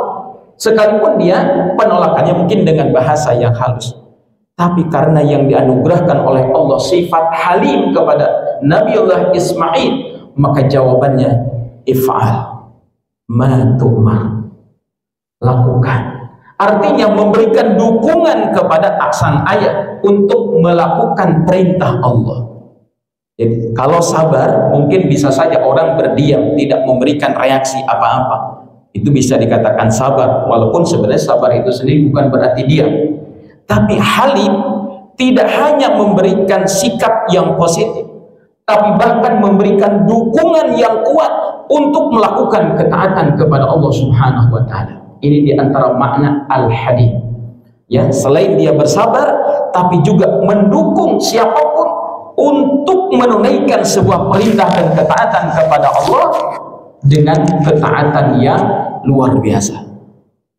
sekalipun dia penolakannya mungkin dengan bahasa yang halus. Tapi karena yang dianugerahkan oleh Allah sifat halim kepada Nabiullah Ismail, maka jawabannya if'al ma tu'mar, lakukan. Artinya memberikan dukungan kepada sang ayah untuk melakukan perintah Allah. Jadi kalau sabar, mungkin bisa saja orang berdiam, tidak memberikan reaksi apa-apa. Itu bisa dikatakan sabar, walaupun sebenarnya sabar itu sendiri bukan berarti diam. Tapi halim tidak hanya memberikan sikap yang positif, tapi bahkan memberikan dukungan yang kuat untuk melakukan ketaatan kepada Allah Subhanahu wa taala. Ini diantara makna al-halim. Ya, selain dia bersabar, tapi juga mendukung siapapun untuk menunaikan sebuah perintah dan ketaatan kepada Allah dengan ketaatan yang luar biasa.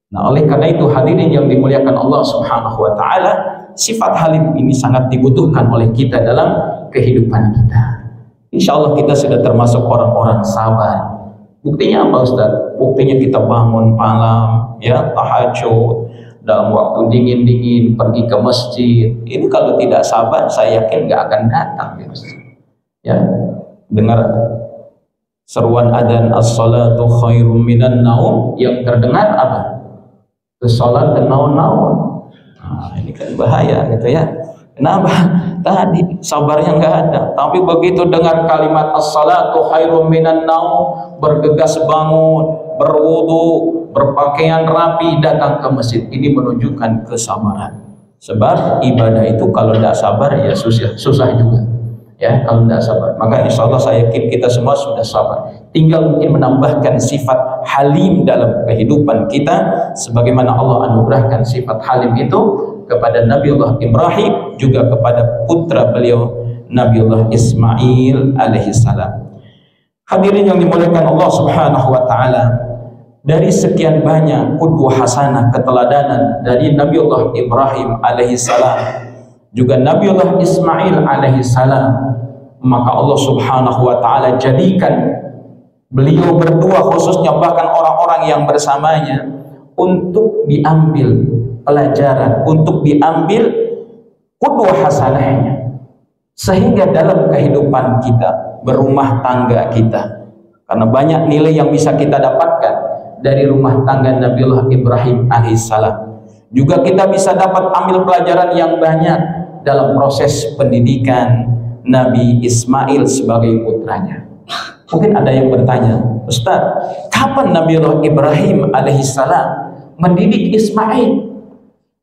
Nah, oleh karena itu hadirin yang dimuliakan Allah Subhanahu wa taala, sifat halim ini sangat dibutuhkan oleh kita dalam kehidupan kita. Insya Allah kita sudah termasuk orang-orang sabar. Buktinya apa Ustaz? Buktinya kita bangun malam, ya, tahajud, dalam waktu dingin-dingin pergi ke masjid. Ini kalau tidak sabar, saya yakin nggak akan datang, ya Ustaz. Ya, dengar seruan adzan as-salatu khairum minan naum, yang terdengar apa? Salat dan naun-naun. Nah, ini kan bahaya gitu ya. Kenapa? Tadi sabarnya nggak ada. Tapi begitu dengar kalimat as-salatu khairum minan naum, bergegas bangun, berwudu, berpakaian rapi, datang ke masjid. Ini menunjukkan kesabaran. Sebab ibadah itu kalau tidak sabar ya susah juga. Ya, kalau tidak sabar. Maka insya Allah saya yakin kita semua sudah sabar. Tinggal mungkin menambahkan sifat halim dalam kehidupan kita, sebagaimana Allah anugerahkan sifat halim itu kepada Nabiullah Ibrahim, juga kepada putra beliau Nabiullah Ismail alaihissalam. Hadirin yang dimuliakan Allah Subhanahu wa taala, dari sekian banyak qudwah hasanah, keteladanan dari Nabiullah Ibrahim alaihissalam, juga Nabiullah Ismail alaihissalam, maka Allah Subhanahu wa taala jadikan beliau berdua, khususnya bahkan orang-orang yang bersamanya, untuk diambil pelajaran, untuk diambil qudwah hasanahnya, sehingga dalam kehidupan kita, berumah tangga kita, karena banyak nilai yang bisa kita dapatkan dari rumah tangga Nabiullah Ibrahim alaihissalam. Juga kita bisa dapat ambil pelajaran yang banyak dalam proses pendidikan Nabi Ismail sebagai putranya. Mungkin ada yang bertanya, Ustaz, kapan Nabiullah Ibrahim alaihissalam mendidik Ismail?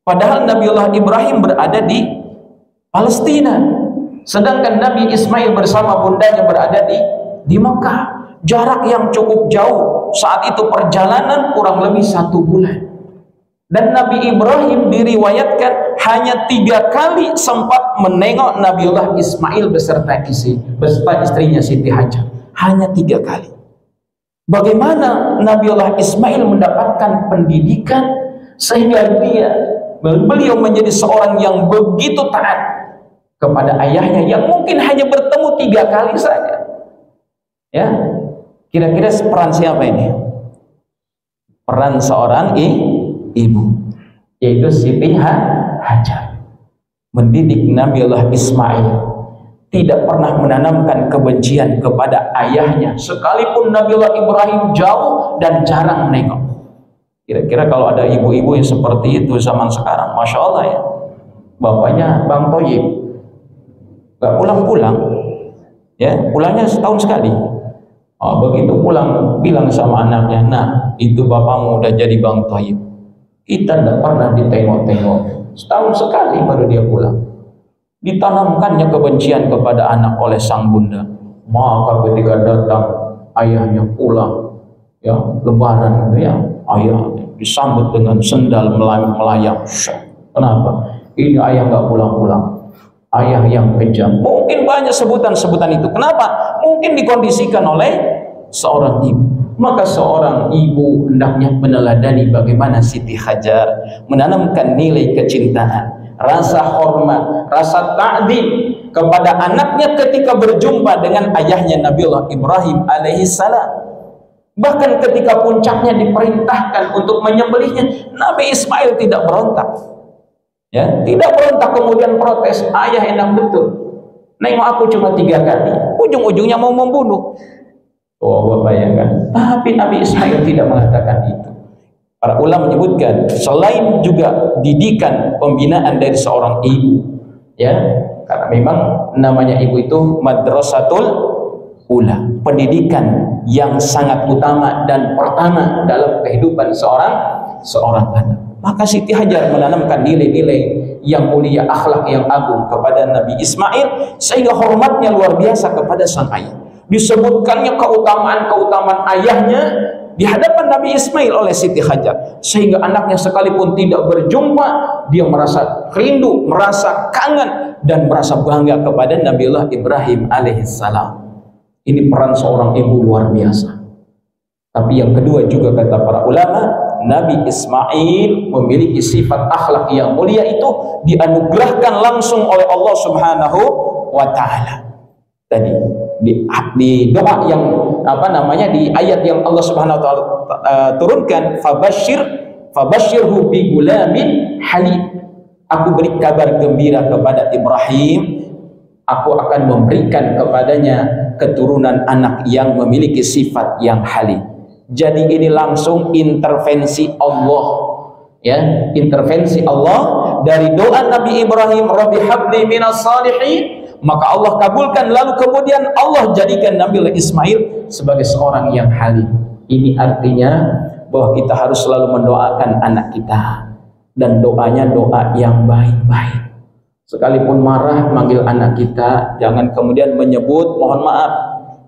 Padahal Nabiullah Ibrahim berada di Palestina, sedangkan Nabi Ismail bersama bundanya berada di Mekah. Jarak yang cukup jauh. Saat itu perjalanan kurang lebih 1 bulan. Dan Nabi Ibrahim diriwayatkan hanya 3 kali sempat menengok Nabiullah Ismail beserta istrinya Siti Hajar. Hanya 3 kali. Bagaimana Nabiullah Ismail mendapatkan pendidikan sehingga beliau menjadi seorang yang begitu taat kepada ayahnya yang mungkin hanya bertemu 3 kali saja. Ya, kira-kira peran siapa ini? Peran seorang ibu, yaitu Siti Hajar, mendidik Nabiullah Ismail, tidak pernah menanamkan kebencian kepada ayahnya, sekalipun Nabiullah Ibrahim jauh dan jarang menengok. Kira-kira kalau ada ibu-ibu yang seperti itu zaman sekarang, Masya Allah ya, bapaknya Bang Toyib gak pulang-pulang, ya, pulangnya setahun sekali. Begitu pulang bilang sama anaknya, nah itu bapakmu udah jadi Bang Toyib. Kita tidak pernah ditengok-tengok, setahun sekali baru dia pulang. Ditanamkannya kebencian kepada anak oleh sang bunda. Maka ketika datang ayahnya pulang, ya, lebaran itu ya, ayah disambut dengan sendal melayang. Kenapa? Ini ayah nggak pulang-pulang, ayah yang kejam. Mungkin banyak sebutan-sebutan itu. Kenapa? Mungkin dikondisikan oleh seorang ibu. Maka seorang ibu hendaknya meneladani bagaimana Siti Hajar menanamkan nilai kecintaan, rasa hormat, rasa ta'zim kepada anaknya ketika berjumpa dengan ayahnya Nabiullah Ibrahim alaihissalam. Bahkan ketika puncaknya diperintahkan untuk menyembelihnya, Nabi Ismail tidak berontak. Ya, tidak berontak kemudian protes, ayah enak betul. Nengok aku cuma 3 kali, ujung-ujungnya mau membunuh. Oh, bayangkan. Tapi Nabi Ismail tidak mengatakan itu. Para ulama menyebutkan selain juga didikan pembinaan dari seorang ibu, ya, karena memang namanya ibu itu madrasatul ula, pendidikan yang sangat utama dan pertama dalam kehidupan seorang anak. Maka Siti Hajar menanamkan nilai-nilai yang mulia, akhlak yang agung kepada Nabi Ismail, sehingga hormatnya luar biasa kepada sang ayah. Disebutkannya keutamaan ayahnya di hadapan Nabi Ismail oleh Siti Hajar, sehingga anaknya sekalipun tidak berjumpa, dia merasa rindu, merasa kangen, dan merasa bangga kepada Nabiullah Ibrahim alaihissalam. Ini peran seorang ibu luar biasa. Tapi yang kedua juga kata para ulama, Nabi Ismail memiliki sifat akhlak yang mulia, itu dianugerahkan langsung oleh Allah Subhanahu wa taala. Tadi di doa yang di ayat yang Allah Subhanahu wa taala turunkan, fabashshirhu bi gulamin halim. Aku beri kabar gembira kepada Ibrahim, aku akan memberikan kepadanya keturunan anak yang memiliki sifat yang halim. Jadi ini langsung intervensi Allah, ya, intervensi Allah dari doa Nabi Ibrahim, Rabbi habli minas salihin, maka Allah kabulkan, lalu kemudian Allah jadikan Nabi Ismail sebagai seorang yang halim. Ini artinya bahwa kita harus selalu mendoakan anak kita, dan doanya doa yang baik-baik. Sekalipun marah manggil anak kita, jangan kemudian menyebut mohon maaf,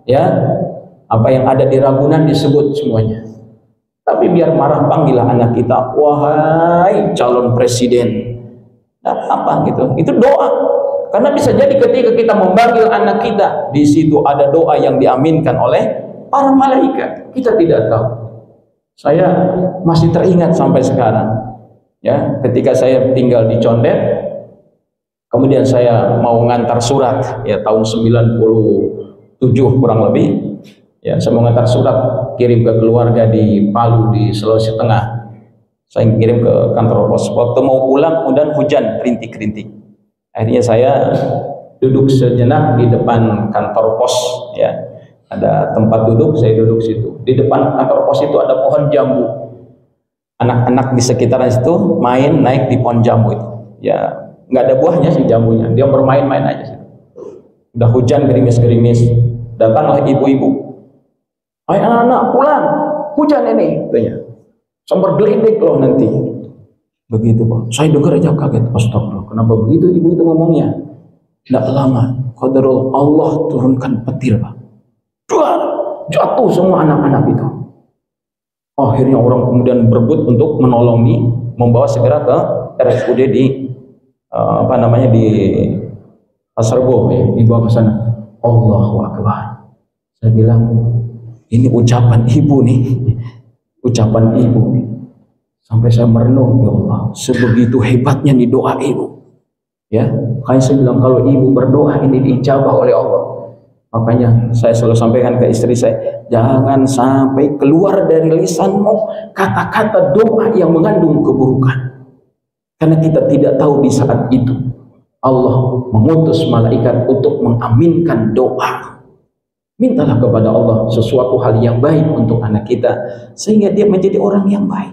ya, apa yang ada di Ragunan disebut semuanya. Tapi biar marah panggillah anak kita, wahai calon presiden, dan apa gitu. Itu doa. Karena bisa jadi ketika kita memanggil anak kita, di situ ada doa yang diaminkan oleh para malaikat. Kita tidak tahu. Saya masih teringat sampai sekarang, ya, ketika saya tinggal di Condet. Kemudian saya mau ngantar surat, ya, tahun 97 kurang lebih, ya, saya mau ngantar surat kirim ke keluarga di Palu di Sulawesi Tengah. Saya kirim ke kantor pos. Waktu mau pulang kemudian hujan rintik-rintik. Akhirnya saya duduk sejenak di depan kantor pos, ya, ada tempat duduk, saya duduk situ. Di depan kantor pos itu ada pohon jambu. Anak-anak di sekitaran situ main naik di pohon jambu itu, ya. Nggak ada buahnya sih jambunya, dia bermain-main aja sih. Udah hujan gerimis-gerimis, datanglah ibu-ibu, ayo anak-anak pulang, hujan ini, katanya. Sambar geledek loh nanti. Begitu Pak, saya dengar aja kaget, astagfirullah, kenapa begitu ibu itu ngomongnya? Tidak lama, qadarullah, Allah turunkan petir Pak. Jatuh semua anak-anak itu. Akhirnya orang kemudian berebut untuk menolong nih, membawa segera ke RSUD di di Pasarbo, ya, dibawa ke sana. Allahu Akbar. Saya bilang, ini ucapan ibu nih, ucapan ibu nih. Sampai saya merenung, ya Allah, sebegitu hebatnya nih doa ibu. Ya, kayak saya bilang kalau ibu berdoa ini diijabah oleh Allah. Makanya saya selalu sampaikan ke istri saya, jangan sampai keluar dari lisanmu kata-kata doa yang mengandung keburukan. Karena kita tidak tahu di saat itu Allah mengutus malaikat untuk mengaminkan doa. Mintalah kepada Allah sesuatu hal yang baik untuk anak kita, sehingga dia menjadi orang yang baik.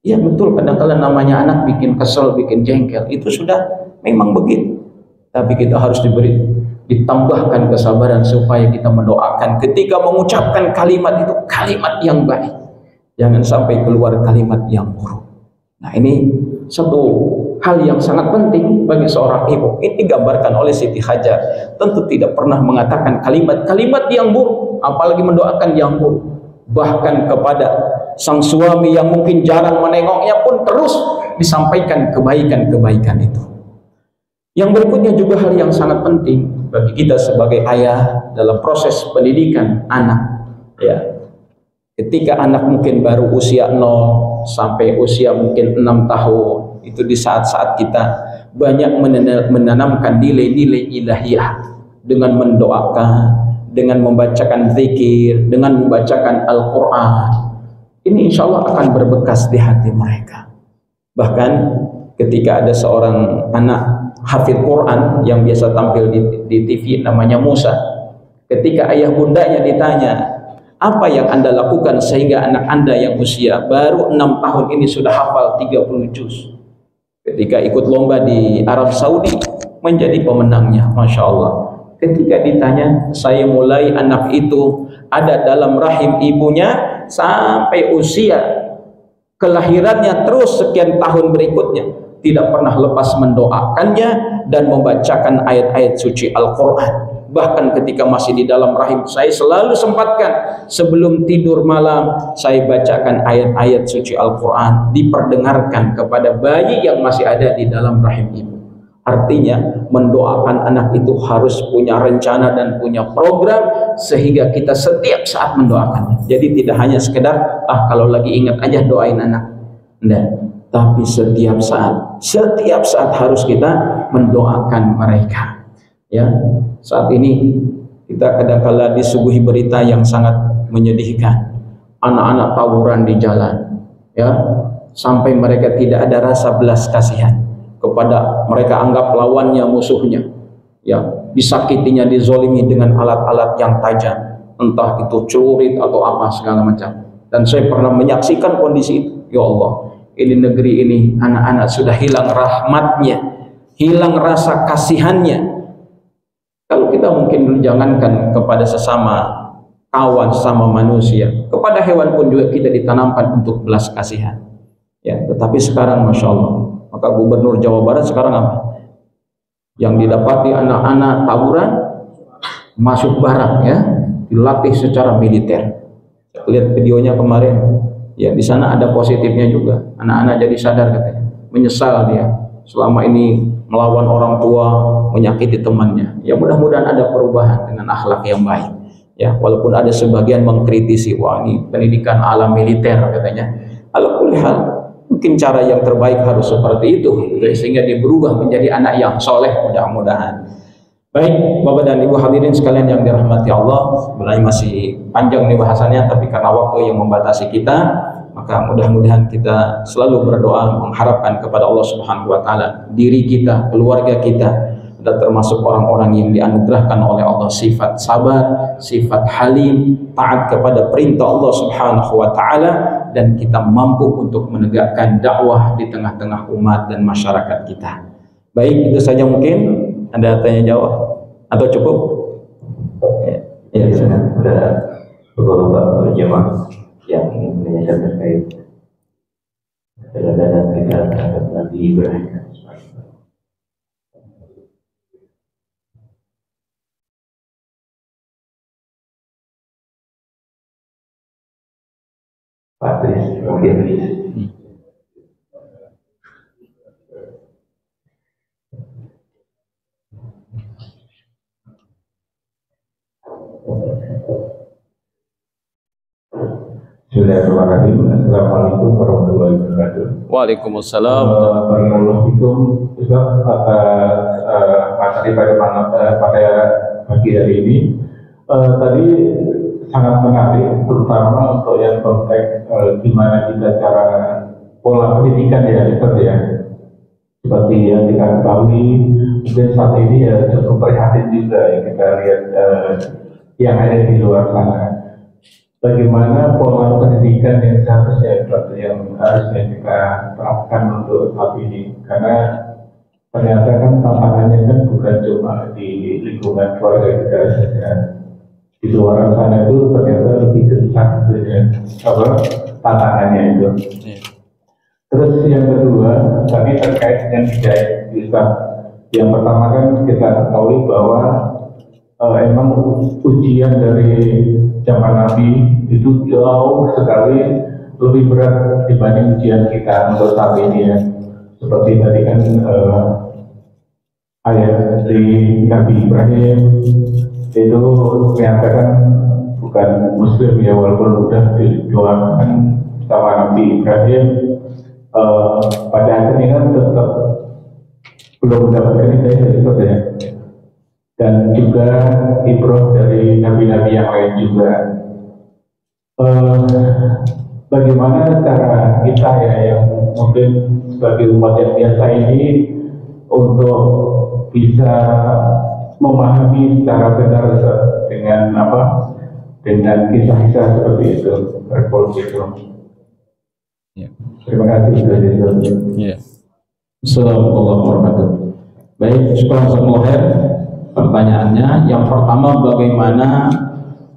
Ya betul, kadang-kadang namanya anak bikin kesel, bikin jengkel, itu sudah memang begitu. Tapi kita harus ditambahkan kesabaran supaya kita mendoakan ketika mengucapkan kalimat itu kalimat yang baik. Jangan sampai keluar kalimat yang buruk. Nah, ini satu hal yang sangat penting bagi seorang ibu. Ini digambarkan oleh Siti Hajar. Tentu tidak pernah mengatakan kalimat-kalimat yang buruk, apalagi mendoakan yang buruk. Bahkan kepada sang suami yang mungkin jarang menengoknya pun terus disampaikan kebaikan-kebaikan itu. Yang berikutnya juga hal yang sangat penting bagi kita sebagai ayah dalam proses pendidikan anak, ya. Ketika anak mungkin baru usia 0 sampai usia mungkin 6 tahun, itu di saat-saat kita banyak menanamkan nilai-nilai ilahiyah dengan mendoakan, dengan membacakan zikir, dengan membacakan Al-Quran. Ini insya Allah akan berbekas di hati mereka. Bahkan ketika ada seorang anak hafid Quran yang biasa tampil di TV namanya Musa, ketika ayah bundanya ditanya, apa yang Anda lakukan sehingga anak Anda yang usia baru 6 tahun ini sudah hafal 30 juz? Ketika ikut lomba di Arab Saudi menjadi pemenangnya, Masya Allah. Ketika ditanya, saya mulai anak itu ada dalam rahim ibunya sampai usia kelahirannya terus sekian tahun berikutnya, tidak pernah lepas mendoakannya dan membacakan ayat-ayat suci Al-Quran. Bahkan ketika masih di dalam rahim, saya selalu sempatkan sebelum tidur malam, saya bacakan ayat-ayat suci Al-Quran, diperdengarkan kepada bayi yang masih ada di dalam rahim ibu. Artinya mendoakan anak itu harus punya rencana dan punya program, sehingga kita setiap saat mendoakannya. Jadi tidak hanya sekedar kalau lagi ingat aja doain anak, enggak, tapi setiap saat harus kita mendoakan mereka. Ya, saat ini kita kadang-kala disuguhi berita yang sangat menyedihkan. Anak-anak tawuran di jalan, ya, sampai mereka tidak ada rasa belas kasihan kepada mereka, anggap lawannya musuhnya, ya, disakitinya, dizolimi dengan alat-alat yang tajam, entah itu celurit atau apa segala macam. Dan saya pernah menyaksikan kondisi itu. Ya Allah, ini negeri ini anak-anak sudah hilang rahmatnya, hilang rasa kasihannya. Kalau kita mungkin jangankan kepada sesama kawan, sesama manusia, kepada hewan pun juga kita ditanamkan untuk belas kasihan. Ya, tetapi sekarang Masya Allah, maka Gubernur Jawa Barat sekarang apa? Yang didapati anak-anak tawuran masuk barak, ya, dilatih secara militer. Lihat videonya kemarin, ya, di sana ada positifnya juga. Anak-anak jadi sadar katanya, menyesal dia selama ini melawan orang tua, menyakiti temannya. Ya, mudah-mudahan ada perubahan dengan akhlak yang baik. Ya, walaupun ada sebagian mengkritisi, wah ini pendidikan ala militer katanya. Ala kulli hal, mungkin cara yang terbaik harus seperti itu, sehingga dia berubah menjadi anak yang soleh, mudah-mudahan. Baik, Bapak dan Ibu hadirin sekalian yang dirahmati Allah, sebenarnya masih panjang nih bahasannya, tapi karena waktu yang membatasi kita, maka mudah-mudahan kita selalu berdoa mengharapkan kepada Allah Subhanahu wa taala diri kita, keluarga kita, dan termasuk orang-orang yang dianugerahkan oleh Allah sifat sabar, sifat halim, taat kepada perintah Allah Subhanahu wa taala, dan kita mampu untuk menegakkan dakwah di tengah-tengah umat dan masyarakat kita. Baik, itu saja mungkin. Ada tanya jawab atau cukup? Ya, ada beberapa jemaah yang menanyakan terkait kedatangan kita terhadap Nabi Ibrahim. Pak Tris, mungkin Bismillahirrahmanirrahim. Assalamualaikum warahmatullahi wabarakatuh. Waalaikumsalam. Ustaz, materi pada pagi hari ini tadi sangat menarik, terutama untuk yang konteks gimana kita cara pola pendidikan ya, Ustaz ya. Seperti yang kita ketahui, mungkin saat ini ya cukup prihatin juga yang kita lihat yang ada di luar sana. Bagaimana pola pendidikan yang seharusnya yang harusnya kita terapkan untuk saat ini, karena ternyata kan tantangannya kan bukan cuma di lingkungan keluarga kita saja, di luar sana itu ternyata lebih kencang tantangannya itu. Terus yang kedua, tadi terkait dengan hidayah Islam. Yang pertama kan kita ketahui bahwa emang ujian dari zaman Nabi itu jauh sekali lebih berat dibanding ujian kita untuk saat ini ya. Seperti tadi kan ayat dari Nabi Ibrahim itu menyatakan bukan Muslim ya, walaupun sudah didoakan sama Nabi Ibrahim, pada akhirnya kan tetap belum mendapatkan hidayah ya. dan juga ibrah dari nabi-nabi yang lain juga. Bagaimana cara kita ya yang mungkin sebagai umat yang biasa ini untuk bisa memahami secara benar dengan kisah-kisah seperti itu, revolusi itu. Ya. Terima kasih sudah dijawab. Ya. Assalamualaikum warahmatullahi wabarakatuh. Baik, syukur. Pertanyaannya yang pertama, bagaimana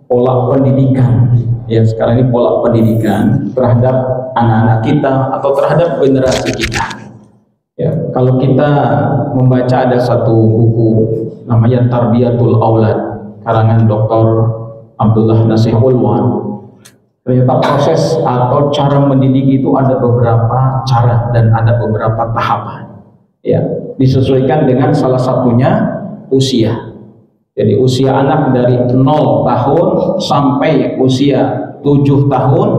pola pendidikan? Ya, sekarang ini pola pendidikan terhadap anak-anak kita atau terhadap generasi kita. Ya, kalau kita membaca ada satu buku namanya Tarbiyatul Aulad karangan Dr. Abdullah Nasih Ulwan. Ternyata proses atau cara mendidik itu ada beberapa cara dan ada beberapa tahapan. Ya, disesuaikan dengan salah satunya usia. Jadi usia anak dari 0 tahun sampai usia 7 tahun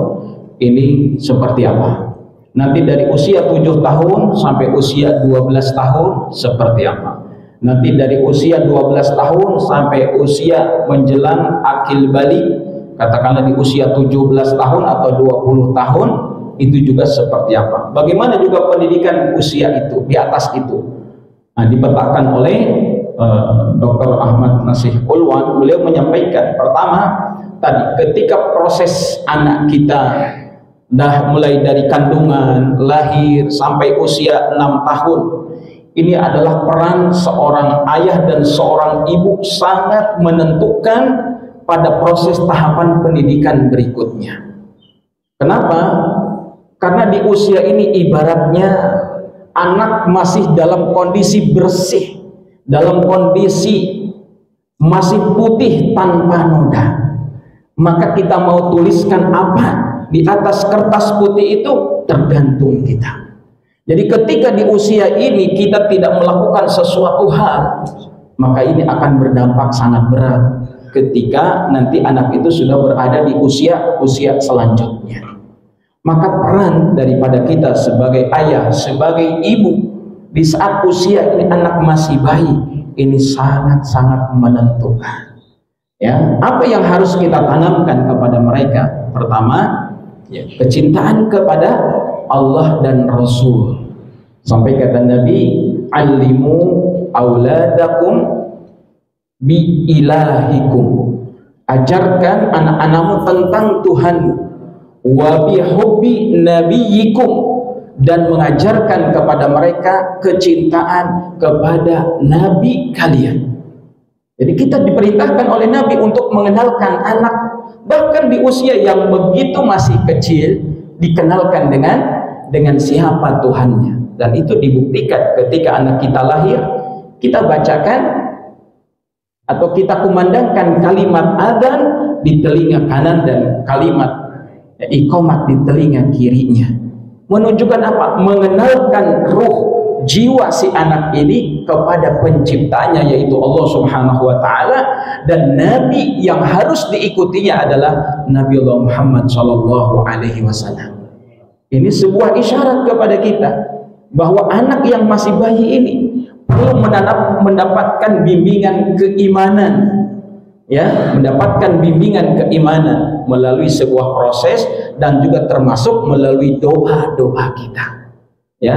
ini seperti apa? Nanti dari usia 7 tahun sampai usia 12 tahun seperti apa? Nanti dari usia 12 tahun sampai usia menjelang akil balik, katakanlah di usia 17 tahun atau 20 tahun, itu juga seperti apa? Bagaimana juga pendidikan usia itu, di atas itu? Nah, dipetakan oleh Dr. Ahmad Nasih Ulwan. Beliau menyampaikan, pertama tadi ketika proses anak kita dah mulai dari kandungan, lahir sampai usia 6 tahun, ini adalah peran seorang ayah dan seorang ibu sangat menentukan pada proses tahapan pendidikan berikutnya. Kenapa? Karena di usia ini ibaratnya anak masih dalam kondisi bersih, dalam kondisi masih putih tanpa noda. Maka kita mau tuliskan apa di atas kertas putih itu tergantung kita. Jadi ketika di usia ini kita tidak melakukan sesuatu hal, maka ini akan berdampak sangat berat ketika nanti anak itu sudah berada di usia selanjutnya. Maka peran daripada kita sebagai ayah, sebagai ibu di saat usia ini anak masih bayi, ini sangat-sangat menentukan. Ya, apa yang harus kita tanamkan kepada mereka? Pertama, ya, kecintaan kepada Allah dan Rasul. Sampai kata Nabi, "Allimu auladakum bi ilahikum." Ajarkan anak-anakmu tentang Tuhanmu. Wa bi hubbi nabiyikum, dan mengajarkan kepada mereka kecintaan kepada nabi kalian. Jadi kita diperintahkan oleh Nabi untuk mengenalkan anak, bahkan di usia yang begitu masih kecil, dikenalkan dengan siapa Tuhannya. Dan itu dibuktikan ketika anak kita lahir, kita bacakan atau kita kumandangkan kalimat adzan di telinga kanan dan kalimat iqamat di telinga kirinya. Menunjukkan apa? Mengenalkan ruh jiwa si anak ini kepada penciptanya, yaitu Allah Subhanahu wa Ta'ala, dan Nabi yang harus diikutinya adalah Nabi Allah Muhammad Sallallahu Alaihi Wasallam. Ini sebuah isyarat kepada kita bahwa anak yang masih bayi ini perlu mendapatkan bimbingan keimanan, ya, mendapatkan bimbingan keimanan melalui sebuah proses dan juga termasuk melalui doa-doa kita. Ya,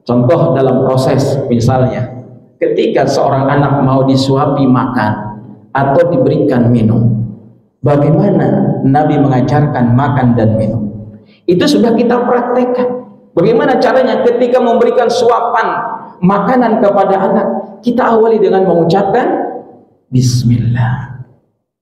contoh dalam proses, misalnya ketika seorang anak mau disuapi makan atau diberikan minum, bagaimana Nabi mengajarkan makan dan minum? Itu sudah kita praktekkan. Bagaimana caranya ketika memberikan suapan makanan kepada anak? Kita awali dengan mengucapkan Bismillah.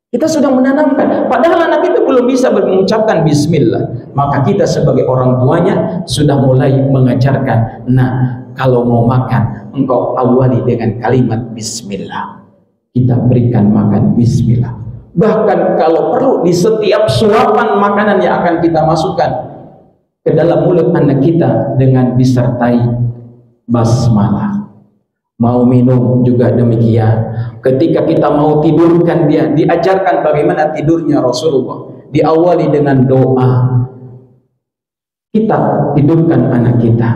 Kita sudah menanamkan, padahal anak itu belum bisa mengucapkan Bismillah, maka kita sebagai orang tuanya sudah mulai mengajarkan. Nah, kalau mau makan, engkau awali dengan kalimat Bismillah. Kita berikan makan Bismillah. Bahkan kalau perlu di setiap suapan makanan yang akan kita masukkan ke dalam mulut anak kita dengan disertai basmalah. Mau minum juga demikian. Ketika kita mau tidurkan dia, diajarkan bagaimana tidurnya Rasulullah. Diawali dengan doa. Kita tidurkan anak kita,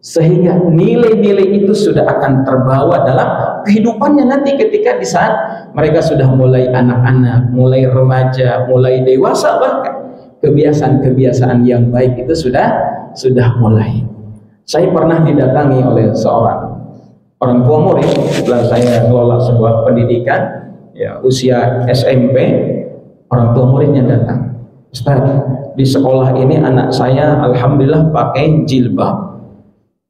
sehingga nilai-nilai itu sudah akan terbawa dalam kehidupannya nanti ketika di saat mereka sudah mulai anak-anak, mulai remaja, mulai dewasa, bahkan kebiasaan-kebiasaan yang baik itu sudah mulai. Saya pernah didatangi oleh seorang orang tua murid setelah saya kelola sebuah pendidikan, ya, usia SMP. Orang tua muridnya datang, Ustaz, di sekolah ini anak saya alhamdulillah pakai jilbab,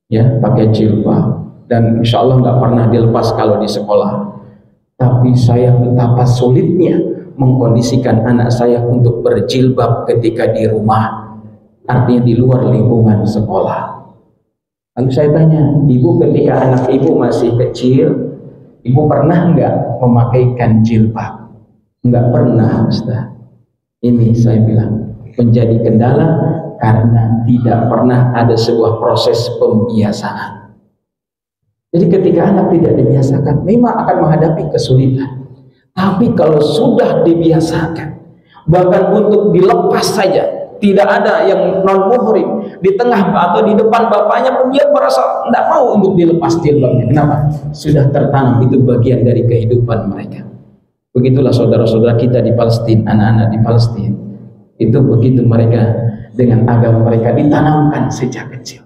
ya, pakai jilbab, dan insya Allah nggak pernah dilepas kalau di sekolah. Tapi saya betapa sulitnya mengkondisikan anak saya untuk berjilbab ketika di rumah, artinya di luar lingkungan sekolah. Lalu saya tanya, ibu ketika anak ibu masih kecil, ibu pernah nggak memakaikan jilbab? Nggak pernah, Ustaz. Ini saya bilang menjadi kendala karena tidak pernah ada sebuah proses pembiasaan. Jadi ketika anak tidak dibiasakan, memang akan menghadapi kesulitan. Tapi kalau sudah dibiasakan, bahkan untuk dilepas saja, tidak ada yang non muhrim di tengah atau di depan bapaknya pun dia merasa tidak mau untuk dilepas jilbabnya. Kenapa? Sudah tertanam, itu bagian dari kehidupan mereka. Begitulah saudara-saudara kita di Palestina, anak-anak di Palestina. Itu begitu mereka dengan agama mereka ditanamkan sejak kecil.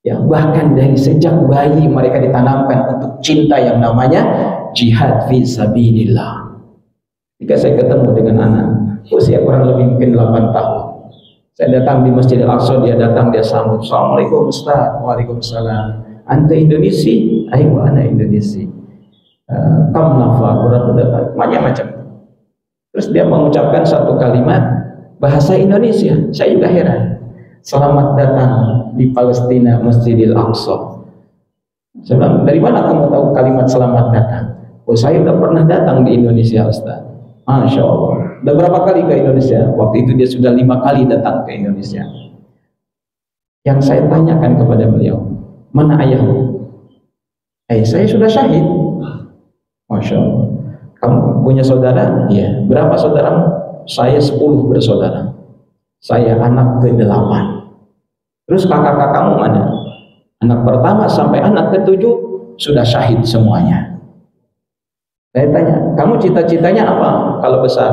Ya, bahkan dari sejak bayi mereka ditanamkan untuk cinta yang namanya jihad fi sabilillah. Jika saya ketemu dengan anak usia kurang lebih mungkin 8 tahun, saya datang di Masjidil Aqsa, dia datang, dia sambut, Assalamualaikum Ustaz. Waalaikumsalam. Anta Indonesia? Ayo, anak Indonesia. Kam nafar, berapa macam-macam. Terus dia mengucapkan satu kalimat bahasa Indonesia. Saya juga heran. Selamat datang di Palestina, Masjidil Aqsa. Saya bilang, dari mana kamu tahu kalimat selamat datang? Oh, saya udah pernah datang di Indonesia, Ustaz. Masya Allah. Udah berapa kali ke Indonesia? Waktu itu dia sudah 5 kali datang ke Indonesia. Yang saya tanyakan kepada beliau, mana ayahmu? Saya sudah syahid. Masya Allah. Kamu punya saudara? Iya. Berapa saudaramu? Saya 10 bersaudara. Saya anak ke-8. Terus kakak-kakakmu mana? Anak pertama sampai anak ke-7 sudah syahid semuanya. Saya tanya, kamu cita-citanya apa kalau besar?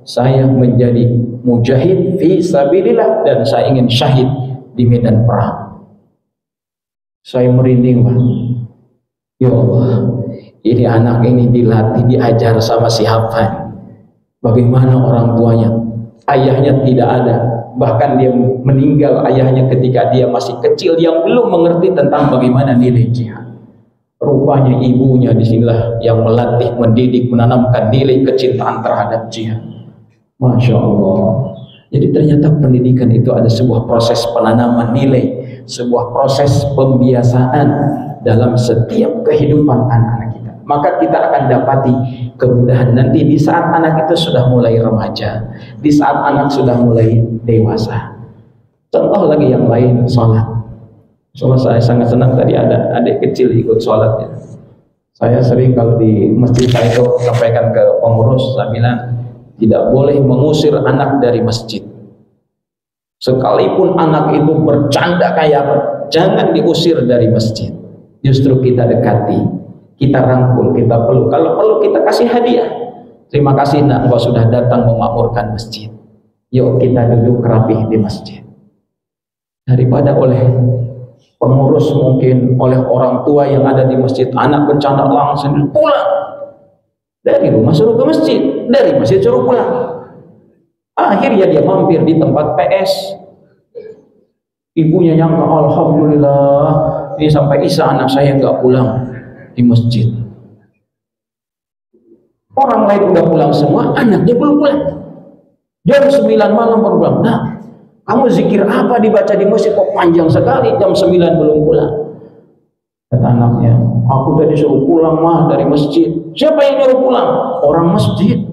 Saya menjadi mujahid fi sabilillah dan saya ingin syahid di medan perang. Saya merinding, Pak. Ya Allah, ini anak ini dilatih, diajar sama siapa? Bagaimana orang tuanya? Ayahnya tidak ada, bahkan dia meninggal ayahnya ketika dia masih kecil, yang belum mengerti tentang bagaimana nilai jihad. Rupanya ibunya disinilah yang melatih, mendidik, menanamkan nilai kecintaan terhadap jihad. Masya Allah. Jadi ternyata pendidikan itu ada sebuah proses penanaman nilai, sebuah proses pembiasaan dalam setiap kehidupan anak-anak kita. Maka kita akan dapati kemudahan nanti di saat anak itu sudah mulai remaja, di saat anak sudah mulai dewasa. Contoh lagi yang lain, sholat. Soalnya saya sangat senang tadi ada adik kecil ikut sholat ya. Saya sering kalau di masjid saya itu sampaikan ke pengurus, saya bilang tidak boleh mengusir anak dari masjid. Sekalipun anak itu bercanda kayak apa, jangan diusir dari masjid. Justru kita dekati, kita rangkul, kita peluk. Kalau perlu kita kasih hadiah. Terima kasih nak, engkau sudah datang memakmurkan masjid. Yuk kita duduk rapih di masjid. Daripada oleh pengurus, mungkin oleh orang tua yang ada di masjid, anak bercanda langsung pulang dari rumah suruh ke masjid, dari masjid suruh pulang. Akhirnya dia mampir di tempat PS. Ibunya nyangka, alhamdulillah ini sampai isya anak saya nggak pulang di masjid. Orang lain udah pulang semua, anaknya belum pulang. Jam 9 malam baru pulang. Nah, kamu zikir apa dibaca di masjid kok panjang sekali, jam 9 belum pulang? Kata anaknya, aku tadi suruh pulang mah dari masjid. Siapa yang nyuruh pulang? Orang masjid.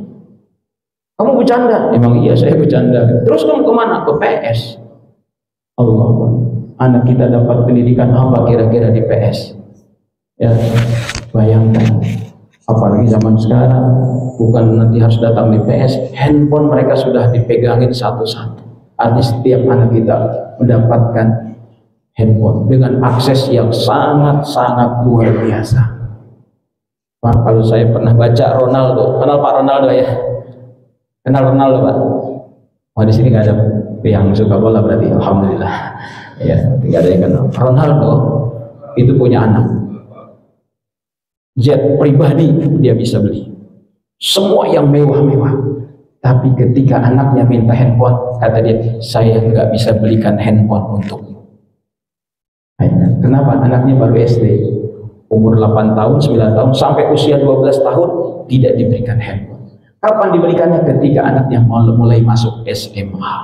Kamu bercanda? Emang iya saya bercanda. Terus kamu kemana? Ke PS. Allah, anak kita dapat pendidikan apa kira-kira di PS? Ya, bayangkan. Apalagi zaman sekarang, bukan nanti harus datang di PS, handphone mereka sudah dipegangin satu-satu. Artinya setiap anak kita mendapatkan handphone dengan akses yang sangat-sangat luar biasa. Pak, kalau saya pernah baca Ronaldo, kenal Pak Ronaldo ya? Kenal Ronaldo Pak? Oh di sini nggak ada yang suka bola berarti, alhamdulillah. Ya, tidak ada yang kenal. Ronaldo itu punya anak, jet pribadi dia bisa beli, semua yang mewah-mewah. Tapi ketika anaknya minta handphone, kata dia, saya nggak bisa belikan handphone untukmu. Kenapa? Anaknya baru SD, umur 8 tahun, 9 tahun, sampai usia 12 tahun tidak diberikan handphone. Kapan diberikannya? Ketika anaknya mulai masuk SMA,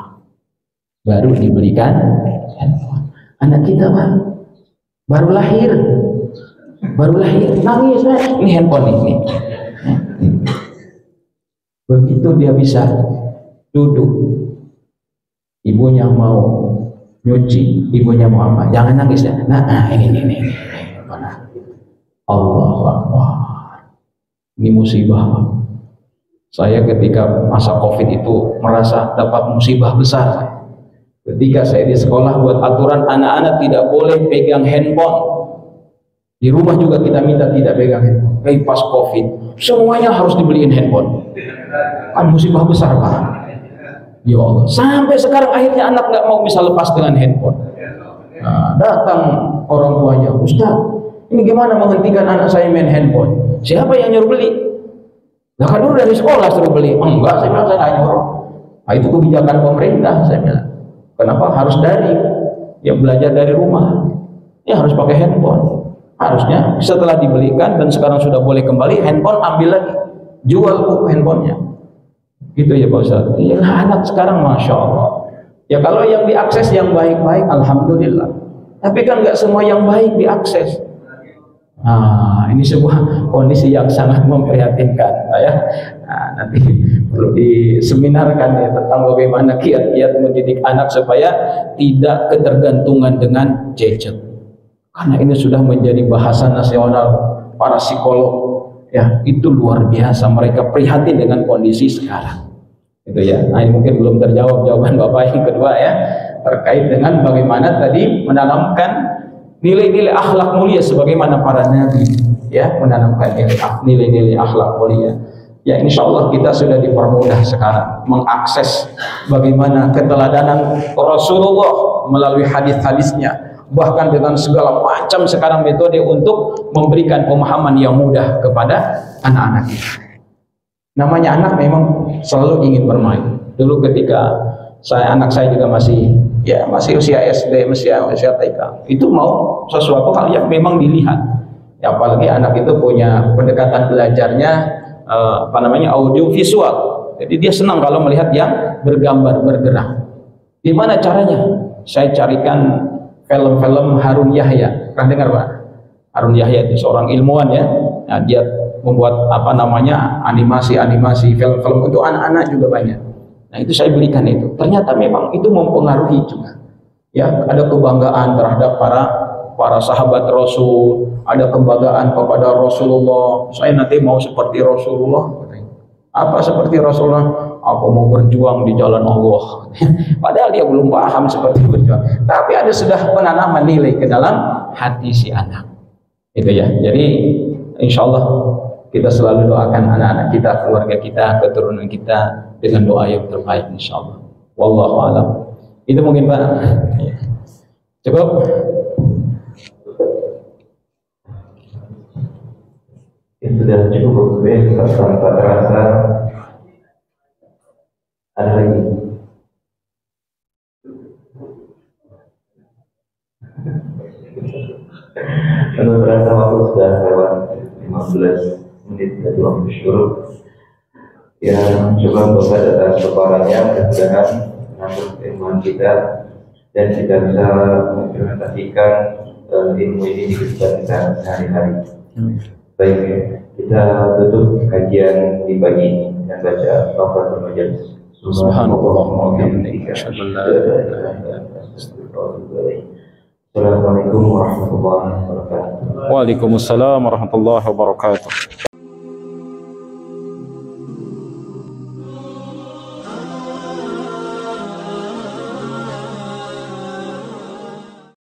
baru diberikan handphone. Anak kita Pak, baru lahir nangis, ini handphone ini. Begitu dia bisa duduk, ibunya mau nyuci, ibunya mau apa, jangan nangis ya. Nah ini. Allahu Akbar. Ini musibah. Saya ketika masa COVID itu merasa dapat musibah besar. Ketika saya di sekolah buat aturan anak-anak tidak boleh pegang handphone. Di rumah juga kita minta tidak pegang handphone. Pas COVID, semuanya harus dibeliin handphone. Kan musibah besar Pak. Ya Allah. Sampai sekarang akhirnya anak nggak mau bisa lepas dengan handphone. Nah, datang orang tuanya, Ustaz, ini gimana menghentikan anak saya main handphone? Siapa yang nyuruh beli? Nah kan dulu dari sekolah suruh beli. Enggak, saya bilang saya nggak nyuruh. Nah itu kebijakan pemerintah, saya bilang. Kenapa harus dari? Ya belajar dari rumah. Ya harus pakai handphone. Harusnya setelah dibelikan dan sekarang sudah boleh kembali, handphone ambil lagi, jual handphonenya. Gitu ya Pak Ustaz. Ya anak sekarang Masya Allah. Ya kalau yang diakses yang baik-baik, alhamdulillah. Tapi kan nggak semua yang baik diakses. Nah, ini sebuah kondisi yang sangat memprihatinkan, ya. Nah, nanti perlu diseminarkan ya tentang bagaimana kiat-kiat mendidik anak supaya tidak ketergantungan dengan gadget. Karena ini sudah menjadi bahasan nasional para psikolog, ya. Itu luar biasa, mereka prihatin dengan kondisi sekarang. Itu ya. Nah, ini mungkin belum terjawab jawaban Bapak yang kedua ya, terkait dengan bagaimana tadi menanamkan nilai-nilai akhlak mulia sebagaimana para nabi ya menanamkan nilai-nilai akhlak mulia. Ya insya Allah kita sudah dipermudah sekarang mengakses bagaimana keteladanan Rasulullah melalui hadis-hadisnya, bahkan dengan segala macam sekarang metode untuk memberikan pemahaman yang mudah kepada anak-anak kita. Namanya anak memang selalu ingin bermain. Dulu ketika anak saya juga masih usia SD, usia TK, itu mau sesuatu hal yang memang dilihat. Ya, apalagi anak itu punya pendekatan belajarnya audio visual. Jadi dia senang kalau melihat yang bergambar, bergerak. Gimana caranya? Saya carikan film-film Harun Yahya. Pernah dengar Pak? Harun Yahya itu seorang ilmuwan ya. Nah, dia membuat animasi film-film untuk anak-anak juga banyak. Nah itu saya belikan itu. Ternyata memang itu mempengaruhi juga. Ya, ada kebanggaan terhadap para sahabat Rasul, ada kebanggaan kepada Rasulullah. Saya nanti mau seperti Rasulullah. Apa seperti Rasulullah? Aku mau berjuang di jalan Allah. Padahal dia belum paham seperti berjuang. Tapi ada sudah penanaman nilai ke dalam hati si anak. Itu ya. Jadi insya Allah kita selalu doakan anak-anak kita, keluarga kita, keturunan kita dengan doa yang terbaik insya Allah. Wallahu a'lam. Itu mungkin Pak. Cukup. Itu sudah cukup tanpa terasa. Ada lagi. Tanpa terasa waktu sudah lewat 15 menit dari waktu syuruk. Ya, coba Bapak atas keparannya, mudah-mudahan menambah ilmu kita dan kita bisa mengimplementasikan ilmu ini di kehidupan kita sehari-hari. Baik, kita tutup kajian di pagi ini dan baca Al-Fatihah majelis. Subhanallah. Assalamualaikum warahmatullahi wabarakatuh. Waalaikumsalam warahmatullahi wabarakatuh.